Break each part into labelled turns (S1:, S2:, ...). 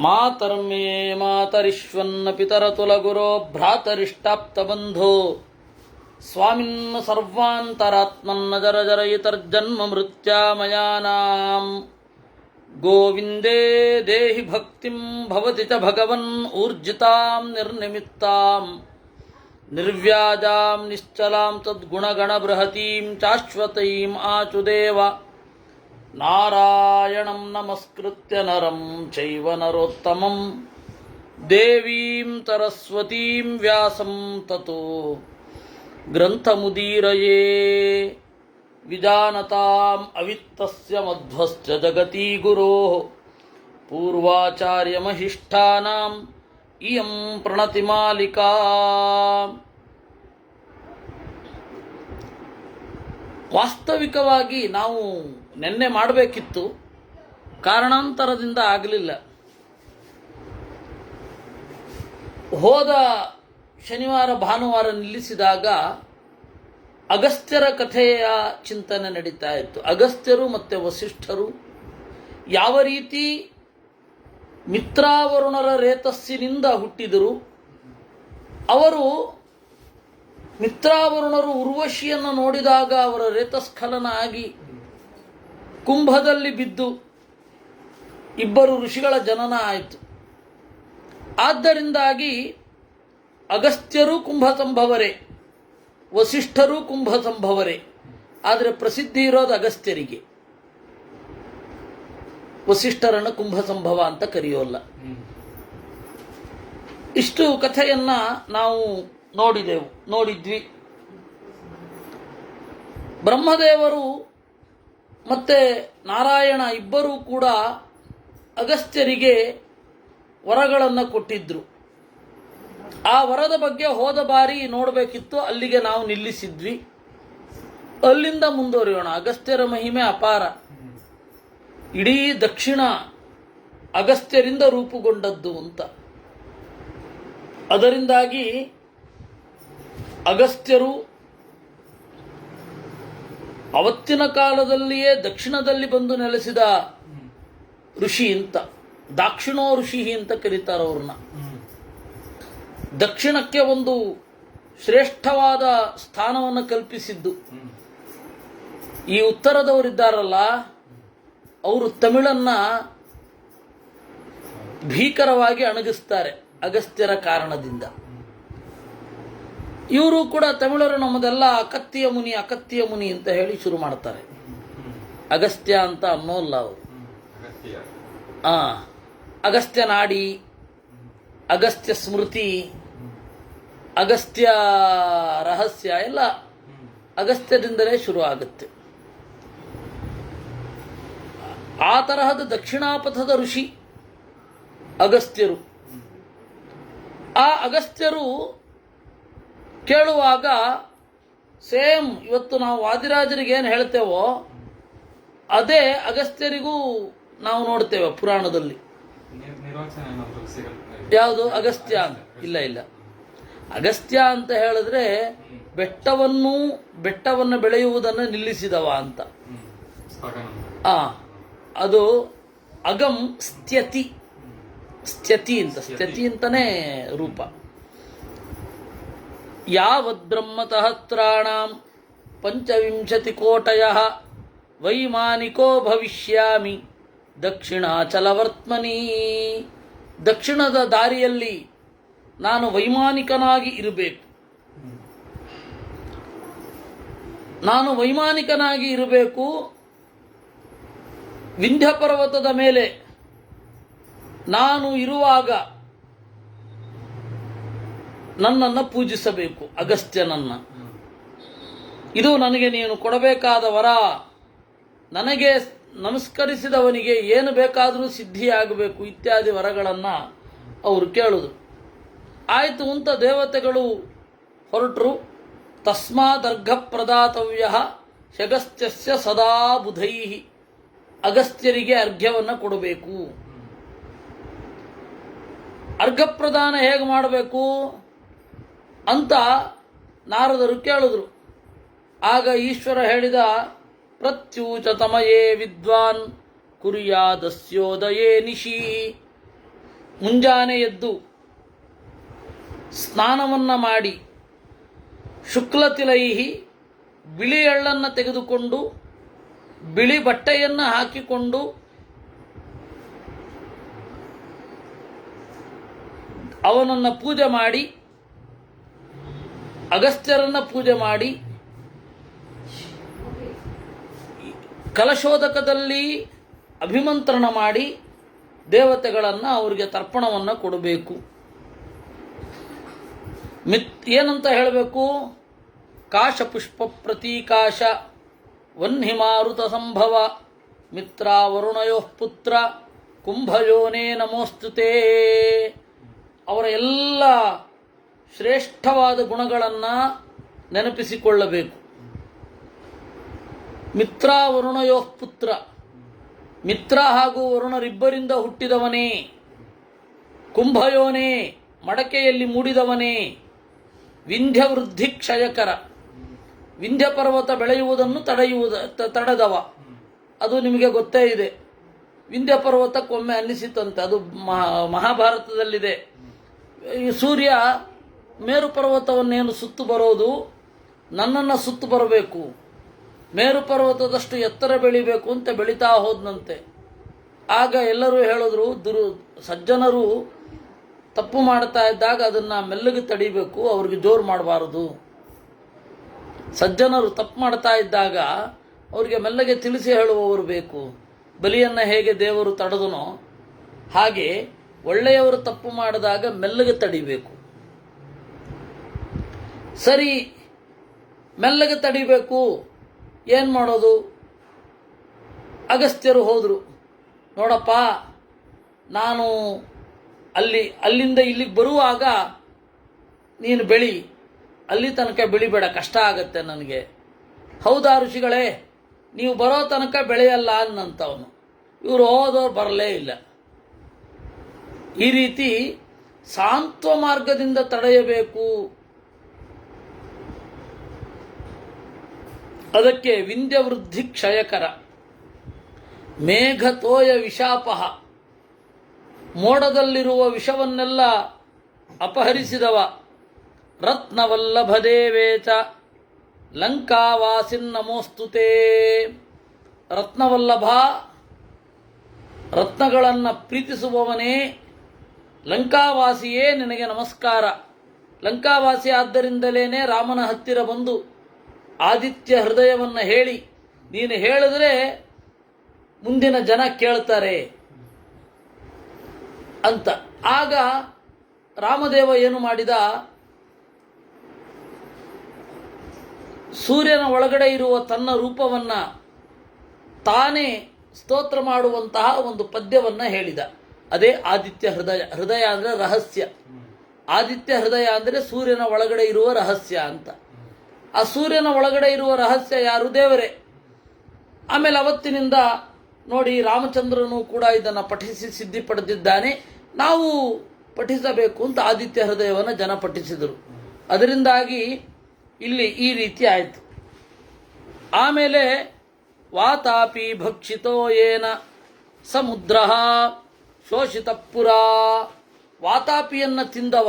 S1: ಮಾತರ್ಮೇ ಮಾತರಿಶ್ವನ್ನ ಪಿತರತುಲಗುರೋ ಭ್ರಾತರಿಷ್ಟಾಪ್ತಬಂಧೋ ಸ್ವಾಮಿನ್ನ ಸರ್ವಾಂತರಾತ್ಮನ್ನ ಜರ ಜರಯಿತರ್ಜನ್ಮ ಮೃತ್ಯಾಮಯಾನಾಂ ಗೋವಿಂದೇ ದೇಹಿ ಭಕ್ತಿಂ ಭವತಿ ಚ ಭಗವನ್ ಊರ್ಜಿತಾಂ ನಿರ್ನಿಮಿತ್ತಾಂ ನಿರ್ವ್ಯಾಜಾಂ ನಿಶ್ಚಲಾಂ ತದ್ಗುಣಗಣ ಬೃಹತೀಂ ಶಾಶ್ವತೀಂ ಆಚುದೇವ ನಾರಾಯಣಂ ನಮಸ್ಕೃತ್ಯ ನರಂ ಚೈವ ನರೋತ್ತಮಂ ದೇವೀಂ ಸರಸ್ವತೀಂ ವ್ಯಾಸಂ ತತೋ ಗ್ರಂಥಮುದೀರಯೇ ವಿಜಾನತಾಂ ಅವಿತ್ತಸ್ಯ ಮಧ್ವಸ್ಯ ಜಗತಿ ಗುರೋಃ ಪೂರ್ವಾಚಾರ್ಯಮಹಿಷ್ಠಾನಾಂ ಇಯಂ ಪ್ರಣತಿಮಾಲಿಕಾ. ವಾಸ್ತವಿಕವಾಗಿ ನಾವು ನೆನ್ನೆ ಮಾಡಬೇಕಿತ್ತು, ಕಾರಣಾಂತರದಿಂದ ಆಗಲಿಲ್ಲ. ಹೋದ ಶನಿವಾರ ಭಾನುವಾರ ನಿಲ್ಲಿಸಿದಾಗ ಅಗಸ್ತ್ಯರ ಕಥೆಯ ಚಿಂತನೆ ನಡೀತಾ ಇತ್ತು. ಅಗಸ್ತ್ಯರು ಮತ್ತು ವಸಿಷ್ಠರು ಯಾವ ರೀತಿ ಮಿತ್ರಾವರುಣರ ರೇತಸ್ಸಿನಿಂದ ಹುಟ್ಟಿದರು. ಅವರು ಮಿತ್ರಾವರುಣರು ಉರ್ವಶಿಯನ್ನು ನೋಡಿದಾಗ ಅವರ ರೇತಸ್ಖಲನ ಆಗಿ ಕುಂಭದಲ್ಲಿ ಬಿದ್ದು ಇಬ್ಬರು ಋಷಿಗಳ ಜನನ ಆಯಿತು. ಆದ್ದರಿಂದಾಗಿ ಅಗಸ್ತ್ಯರು ಕುಂಭ ಸಂಭವರೇ, ವಸಿಷ್ಠರು ಕುಂಭ ಸಂಭವರೇ. ಆದರೆ ಪ್ರಸಿದ್ಧಿ ಇರೋದು ಅಗಸ್ತ್ಯರಿಗೆ, ವಸಿಷ್ಠರನ್ನು ಕುಂಭ ಸಂಭವ ಅಂತ ಕರೆಯೋಲ್ಲ. ಇಷ್ಟು ಕಥೆಯನ್ನ ನಾವು ನೋಡಿದ್ವಿ. ಬ್ರಹ್ಮದೇವರು ಮತ್ತೆ ನಾರಾಯಣ ಇಬ್ಬರೂ ಕೂಡ ಅಗಸ್ತ್ಯರಿಗೆ ವರಗಳನ್ನು ಕೊಟ್ಟಿದ್ರು. ಆ ವರದ ಬಗ್ಗೆ ಹೋದ ಬಾರಿ ನೋಡಬೇಕಿತ್ತು, ಅಲ್ಲಿಗೆ ನಾವು ನಿಲ್ಲಿಸಿದ್ವಿ. ಅಲ್ಲಿಂದ ಮುಂದುವರಿಯೋಣ. ಅಗಸ್ತ್ಯರ ಮಹಿಮೆ ಅಪಾರ. ಇಡೀ ದಕ್ಷಿಣ ಅಗಸ್ತ್ಯರಿಂದ ರೂಪುಗೊಂಡದ್ದು ಅಂತ. ಅದರಿಂದಾಗಿ ಅಗಸ್ತ್ಯರು ಅವತ್ತಿನ ಕಾಲದಲ್ಲಿಯೇ ದಕ್ಷಿಣದಲ್ಲಿ ಬಂದು ನೆಲೆಸಿದ ಋಷಿ ಅಂತ, ದಾಕ್ಷಿಣೋ ಋಷಿ ಅಂತ ಕರೀತಾರೆ ಅವ್ರನ್ನ. ದಕ್ಷಿಣಕ್ಕೆ ಒಂದು ಶ್ರೇಷ್ಠವಾದ ಸ್ಥಾನವನ್ನು ಕಲ್ಪಿಸಿದ್ದು. ಈ ಉತ್ತರದವರಿದ್ದಾರಲ್ಲ, ಅವರು ತಮಿಳನ್ನ ಭೀಕರವಾಗಿ ಅಣಗಿಸ್ತಾರೆ ಅಗಸ್ತ್ಯರ ಕಾರಣದಿಂದ. ಇವರು ಕೂಡ ತಮಿಳರು ನಮ್ಮದೆಲ್ಲ ಅಕತ್ಯ ಮುನಿ ಅಂತ ಹೇಳಿ ಶುರು ಮಾಡ್ತಾರೆ. ಅಗಸ್ತ್ಯ ಅಂತ ಅನ್ನೋಲ್ಲ ಅವರು. ಅಗಸ್ತ್ಯ ನಾಡಿ, ಅಗಸ್ತ್ಯ ಸ್ಮೃತಿ, ಅಗಸ್ತ್ಯ ರಹಸ್ಯ ಎಲ್ಲ ಅಗಸ್ತ್ಯದಿಂದಲೇ ಶುರು ಆಗುತ್ತೆ. ಆ ತರಹದ ದಕ್ಷಿಣಾಪಥದ ಋಷಿ ಅಗಸ್ತ್ಯರು. ಆ ಅಗಸ್ತ್ಯರು ಕೇಳುವಾಗ ಸೇಮ್ ಇವತ್ತು ನಾವು ವಾದಿರಾಜರಿಗೆ ಏನು ಹೇಳ್ತೇವೋ ಅದೇ ಅಗಸ್ತ್ಯರಿಗೂ ನಾವು ನೋಡ್ತೇವೆ ಪುರಾಣದಲ್ಲಿ. ಯಾವುದು ಅಗಸ್ತ್ಯ ಅಂತ ಇಲ್ಲ. ಅಗಸ್ತ್ಯ ಅಂತ ಹೇಳಿದ್ರೆ ಬೆಟ್ಟವನ್ನು ಬೆಳೆಯುವುದನ್ನು ನಿಲ್ಲಿಸಿದವ ಅಂತ. ಅದು ಅಗಂ ಸ್ಥ್ಯತಿ ಅಂತಾನೆ ರೂಪ. ಯಾವದ್ಬ್ರಹ್ಮತಃತ್ರಾಣಾಂ ಪಂಚವಿಂಶತಿ ಕೋಟಯಃ ವೈಮಾನಿಕೋ ಭವಿಷ್ಯಾಮಿ ದಕ್ಷಿಣಾಚಲವರ್ತ್ಮನಿ. ದಕ್ಷಿಣದ ದಾರಿಯಲ್ಲಿ ನಾನು ವೈಮಾನಿಕನಾಗಿ ಇರಬೇಕು. ವಿಂಧ್ಯ ಪರ್ವತದ ಮೇಲೆ ನಾನು ಇರುವಾಗ ನನ್ನನ್ನು ಪೂಜಿಸಬೇಕು, ಅಗಸ್ತ್ಯನನ್ನ. ಇದು ನನಗೆ ನೀನು ಕೊಡಬೇಕಾದ ವರ. ನನಗೆ ನಮಸ್ಕರಿಸಿದವನಿಗೆ ಏನು ಬೇಕಾದರೂ ಸಿದ್ಧಿಯಾಗಬೇಕು ಇತ್ಯಾದಿ ವರಗಳನ್ನು ಅವರು ಕೇಳಿದ್ರು. ಆಯಿತು ಅಂತ ದೇವತೆಗಳು ಹೊರಟರು. ತಸ್ಮಾದರ್ಘ ಪ್ರದಾತವ್ಯ ಶಗಸ್ತ್ಯಸ್ಯ ಸದಾ ಬುಧೈ. ಅಗಸ್ತ್ಯರಿಗೆ ಅರ್ಘ್ಯವನ್ನು ಕೊಡಬೇಕು. ಅರ್ಘಪ್ರದಾನ ಹೇಗೆ ಮಾಡಬೇಕು ಅಂತ ನಾರದರು ಕೇಳಿದ್ರು. ಆಗ ಈಶ್ವರ ಹೇಳಿದ, ಪ್ರತ್ಯೂಚ ತಮಯೇ ವಿದ್ವಾನ್ ಕುರ್ಯಾದಸ್ಯೋದಯೇ ನಿಶಿ. ಮುಂಜಾನೆ ಎದ್ದು ಸ್ನಾನವನ್ನು ಮಾಡಿ ಶುಕ್ಲತಿಲೈಹಿ ಬಿಳಿ ಎಳ್ಳನ್ನು ತೆಗೆದುಕೊಂಡು ಬಿಳಿ ಬಟ್ಟೆಯನ್ನು ಹಾಕಿಕೊಂಡು ಅವನನ್ನು ಪೂಜೆ ಮಾಡಿ ಅಗಸ್ತ್ಯರನ್ನು ಪೂಜೆ ಮಾಡಿ ಕಲಶೋದಕದಲ್ಲಿ ಅಭಿಮಂತ್ರಣ ಮಾಡಿ ದೇವತೆಗಳನ್ನು ಅವರಿಗೆ ತರ್ಪಣವನ್ನು ಕೊಡಬೇಕು. ಏನಂತ ಹೇಳಬೇಕು? ಕಾಶ ಪುಷ್ಪ ಪ್ರತೀಕಾಶ ವನ್ಹಿಮಾರುತ ಸಂಭವ ಮಿತ್ರ ವರುಣಯೋ ಪುತ್ರ ಕುಂಭಯೋನೇ ನಮೋಸ್ತುತೇ. ಅವರ ಎಲ್ಲ ಶ್ರೇಷ್ಠವಾದ ಗುಣಗಳನ್ನು ನೆನಪಿಸಿಕೊಳ್ಳಬೇಕು. ಮಿತ್ರ ವರುಣಯೋ ಪುತ್ರ, ಮಿತ್ರ ಹಾಗೂ ವರುಣರಿಬ್ಬರಿಂದ ಹುಟ್ಟಿದವನೇ. ಕುಂಭಯೋನೇ, ಮಡಕೆಯಲ್ಲಿ ಮೂಡಿದವನೇ. ವಿಂಧ್ಯ ವೃದ್ಧಿ ಕ್ಷಯಕರ, ವಿಂಧ್ಯ ಪರ್ವತ ಬೆಳೆಯುವುದನ್ನು ತಡೆದವ. ಅದು ನಿಮಗೆ ಗೊತ್ತೇ ಇದೆ. ವಿಂಧ್ಯ ಪರ್ವತಕ್ಕೊಮ್ಮೆ ಅನ್ನಿಸಿತಂತೆ, ಅದು ಮಹಾಭಾರತದಲ್ಲಿದೆ. ಈ ಸೂರ್ಯ ಮೇರು ಪರ್ವತವನ್ನೇನು ಸುತ್ತು ಬರೋದು, ನನ್ನನ್ನು ಸುತ್ತು ಬರಬೇಕು, ಮೇರು ಪರ್ವತದಷ್ಟು ಎತ್ತರ ಬೆಳಿಬೇಕು ಅಂತ ಬೆಳೀತಾ ಹೋದನಂತೆ. ಆಗ ಎಲ್ಲರೂ ಹೇಳಿದ್ರು, ಸಜ್ಜನರು ತಪ್ಪು ಮಾಡ್ತಾ ಇದ್ದಾಗ ಅದನ್ನು ಮೆಲ್ಲಗೆ ತಡಿಬೇಕು, ಅವ್ರಿಗೆ ಜೋರು ಮಾಡಬಾರದು. ಸಜ್ಜನರು ತಪ್ಪು ಮಾಡ್ತಾ ಇದ್ದಾಗ ಅವರಿಗೆ ಮೆಲ್ಲಗೆ ತಿಳಿಸಿ ಹೇಳುವವರು ಬೇಕು. ಬಲಿಯನ್ನು ಹೇಗೆ ದೇವರು ತಡೆದನೋ ಹಾಗೆ ಒಳ್ಳೆಯವರು ತಪ್ಪು ಮಾಡಿದಾಗ ಮೆಲ್ಲಗೆ ತಡಿಬೇಕು. ಸರಿ, ಮೆಲ್ಲಗೆ ತಡಿಬೇಕು, ಏನು ಮಾಡೋದು? ಅಗಸ್ತ್ಯರು ಹೋದರು. ನೋಡಪ್ಪ, ನಾನು ಅಲ್ಲಿಂದ ಇಲ್ಲಿಗೆ ಬರುವಾಗ ನೀನು ಬೆಳಿ, ಅಲ್ಲಿ ತನಕ ಬೆಳಿಬೇಡ, ಕಷ್ಟ ಆಗತ್ತೆ ನನಗೆ. ಹೌದಾ ಋಷಿಗಳೇ, ನೀವು ಬರೋ ತನಕ ಬೆಳೆಯಲ್ಲ ಅನ್ನಂಥವನು. ಇವರು ಹೋದವ್ರು ಬರಲೇ ಇಲ್ಲ. ಈ ರೀತಿ ಸಾಂತ್ವ ಮಾರ್ಗದಿಂದ ತಡೆಯಬೇಕು. ಅದಕ್ಕೆ ವಿಂಧ್ಯ ವೃದ್ಧಿ ಕ್ಷಯಕರ, ಮೇಘತೋಯ ವಿಷಾಪಹ, ಮೋಡದಲ್ಲಿರುವ ವಿಷವನ್ನೆಲ್ಲ ಅಪಹರಿಸಿದವ. ರತ್ನವಲ್ಲಭದೇವೇಚ ಲಂಕಾವಾಸಿನ್ ನಮೋಸ್ತುತೇ. ರತ್ನವಲ್ಲಭ, ರತ್ನಗಳನ್ನು ಪ್ರೀತಿಸುವವನೇ, ಲಂಕಾವಾಸಿಯೇ ನಿನಗೆ ನಮಸ್ಕಾರ. ಲಂಕಾವಾಸಿ ಆದ್ದರಿಂದಲೇ ರಾಮನ ಹತ್ತಿರ ಬಂದು ಆದಿತ್ಯ ಹೃದಯವನ್ನು ಹೇಳಿ, ನೀನು ಹೇಳಿದ್ರೆ ಮುಂದಿನ ಜನ ಕೇಳ್ತಾರೆ ಅಂತ. ಆಗ ರಾಮದೇವ ಏನು ಮಾಡಿದ? ಸೂರ್ಯನ ಒಳಗಡೆ ಇರುವ ತನ್ನ ರೂಪವನ್ನು ತಾನೇ ಸ್ತೋತ್ರ ಮಾಡುವಂತಹ ಒಂದು ಪದ್ಯವನ್ನು ಹೇಳಿದ. ಅದೇ ಆದಿತ್ಯ ಹೃದಯ. ಹೃದಯ ಅಂದರೆ ರಹಸ್ಯ. ಆದಿತ್ಯ ಹೃದಯ ಅಂದರೆ ಸೂರ್ಯನ ಒಳಗಡೆ ಇರುವ ರಹಸ್ಯ ಅಂತ. ಆ ಸೂರ್ಯನ ಒಳಗಡೆ ಇರುವ ರಹಸ್ಯ ಯಾರು? ದೇವರೇ. ಆಮೇಲೆ ಅವತ್ತಿನಿಂದ ನೋಡಿ, ರಾಮಚಂದ್ರನು ಕೂಡ ಇದನ್ನು ಪಠಿಸಿ ಸಿದ್ಧಿ ಪಡೆದಿದ್ದಾನೆ, ನಾವು ಪಠಿಸಬೇಕು ಅಂತ ಆದಿತ್ಯ ಹೃದಯವನ್ನು ಜನ ಪಠಿಸಿದರು. ಅದರಿಂದಾಗಿ ಇಲ್ಲಿ ಈ ರೀತಿ ಆಯಿತು. ಆಮೇಲೆ ವಾತಾಪಿ ಭಕ್ಷಿತೋ ಏನ ಸಮುದ್ರ ಶೋಷಿತ ಪುರ. ವಾತಾಪಿಯನ್ನು ತಿಂದವ,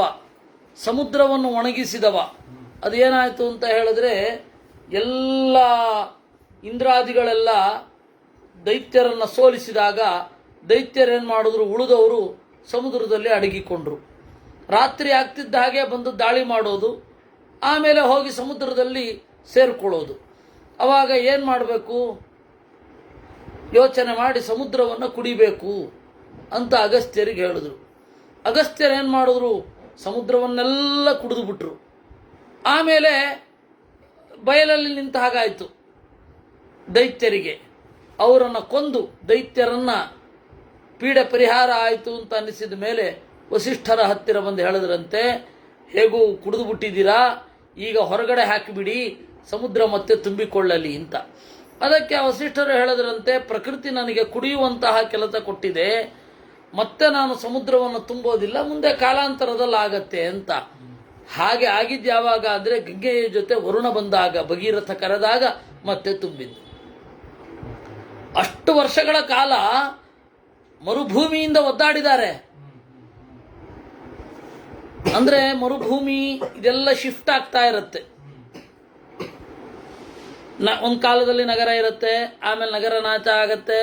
S1: ಸಮುದ್ರವನ್ನು ಒಣಗಿಸಿದವ. ಅದೇನಾಯಿತು ಅಂತ ಹೇಳಿದ್ರೆ, ಎಲ್ಲ ಇಂದ್ರಾದಿಗಳೆಲ್ಲ ದೈತ್ಯರನ್ನು ಸೋಲಿಸಿದಾಗ ದೈತ್ಯರೇನು ಮಾಡಿದ್ರು? ಉಳಿದವರು ಸಮುದ್ರದಲ್ಲಿ ಅಡಗಿಕೊಂಡ್ರು. ರಾತ್ರಿ ಆಗ್ತಿದ್ದ ಹಾಗೆ ಬಂದು ದಾಳಿ ಮಾಡೋದು, ಆಮೇಲೆ ಹೋಗಿ ಸಮುದ್ರದಲ್ಲಿ ಸೇರಿಕೊಳ್ಳೋದು. ಆವಾಗ ಏನು ಮಾಡಬೇಕು? ಯೋಚನೆ ಮಾಡಿ ಸಮುದ್ರವನ್ನು ಕುಡಿಬೇಕು ಅಂತ ಅಗಸ್ತ್ಯರಿಗೆ ಹೇಳಿದ್ರು. ಅಗಸ್ತ್ಯರೇನು ಮಾಡಿದ್ರು? ಸಮುದ್ರವನ್ನೆಲ್ಲ ಕುಡಿದು ಬಿಟ್ರು. ಆಮೇಲೆ ಬಯಲಲ್ಲಿ ನಿಂತ ಹಾಗಾಯಿತು ದೈತ್ಯರಿಗೆ. ಅವರನ್ನು ಕೊಂದು ದೈತ್ಯರನ್ನು ಪೀಡೆ ಪರಿಹಾರ ಆಯಿತು ಅಂತ ಅನ್ನಿಸಿದ ಮೇಲೆ ವಸಿಷ್ಠರ ಹತ್ತಿರ ಬಂದು ಹೇಳಿದ್ರಂತೆ, ಹೇಗೂ ಕುಡಿದು ಬಿಟ್ಟಿದ್ದೀರಾ, ಈಗ ಹೊರಗಡೆ ಹಾಕಿಬಿಡಿ, ಸಮುದ್ರ ಮತ್ತೆ ತುಂಬಿಕೊಳ್ಳಲಿ ಅಂತ. ಅದಕ್ಕೆ ವಸಿಷ್ಠರು ಹೇಳಿದ್ರಂತೆ, ಪ್ರಕೃತಿ ನನಗೆ ಕುಡಿಯುವಂತಹ ಕೆಲಸ ಕೊಟ್ಟಿದೆ, ಮತ್ತೆ ನಾನು ಸಮುದ್ರವನ್ನು ತುಂಬೋದಿಲ್ಲ, ಮುಂದೆ ಕಾಲಾಂತರದಲ್ಲಿ ಆಗತ್ತೆ ಅಂತ. ಹಾಗೆ ಆಗಿದ್ದು ಯಾವಾಗ ಅಂದರೆ ಗಂಗೆಯ ಜೊತೆ ವರುಣ ಬಂದಾಗ, ಭಗೀರಥ ಕರೆದಾಗ ಮತ್ತೆ ತುಂಬಿದ್ದು. ಅಷ್ಟು ವರ್ಷಗಳ ಕಾಲ ಮರುಭೂಮಿಯಿಂದ ಒದ್ದಾಡಿದ್ದಾರೆ. ಅಂದ್ರೆ ಮರುಭೂಮಿ ಇದೆಲ್ಲ ಶಿಫ್ಟ್ ಆಗ್ತಾ ಇರುತ್ತೆ. ಒಂದು ಕಾಲದಲ್ಲಿ ನಗರ ಇರುತ್ತೆ, ಆಮೇಲೆ ನಗರ ನಾಶ ಆಗತ್ತೆ.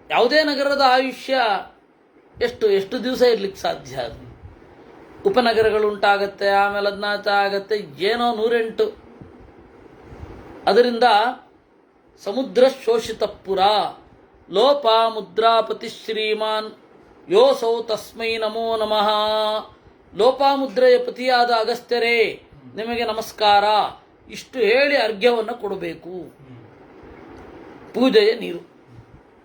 S1: ಯಾವುದೇ ನಗರದ ಆಯುಷ್ಯ ಎಷ್ಟು ದಿವಸ ಇರ್ಲಿಕ್ಕೆ ಸಾಧ್ಯ? ಅದು ಉಪನಗರಗಳು ಉಂಟಾಗತ್ತೆ, ಆಮೇಲೆ ಅದು ನಾಶ ಆಗತ್ತೆ, ಏನೋ 108. ಅದರಿಂದ ಸಮುದ್ರ ಶೋಷಿತ ಪುರ ಲೋಪ ಮುದ್ರಾಪತಿ ಶ್ರೀಮಾನ್ ಯೋಸೌ ತಸ್ಮೈ ನಮೋ ನಮಃ. ಲೋಪಾಮುದ್ರೆಯ ಪತಿಯಾದ ಅಗಸ್ತ್ಯರೇ ನಿಮಗೆ ನಮಸ್ಕಾರ. ಇಷ್ಟು ಹೇಳಿ ಅರ್ಘ್ಯವನ್ನು ಕೊಡಬೇಕು, ಪೂಜೆಯ ನೀರು.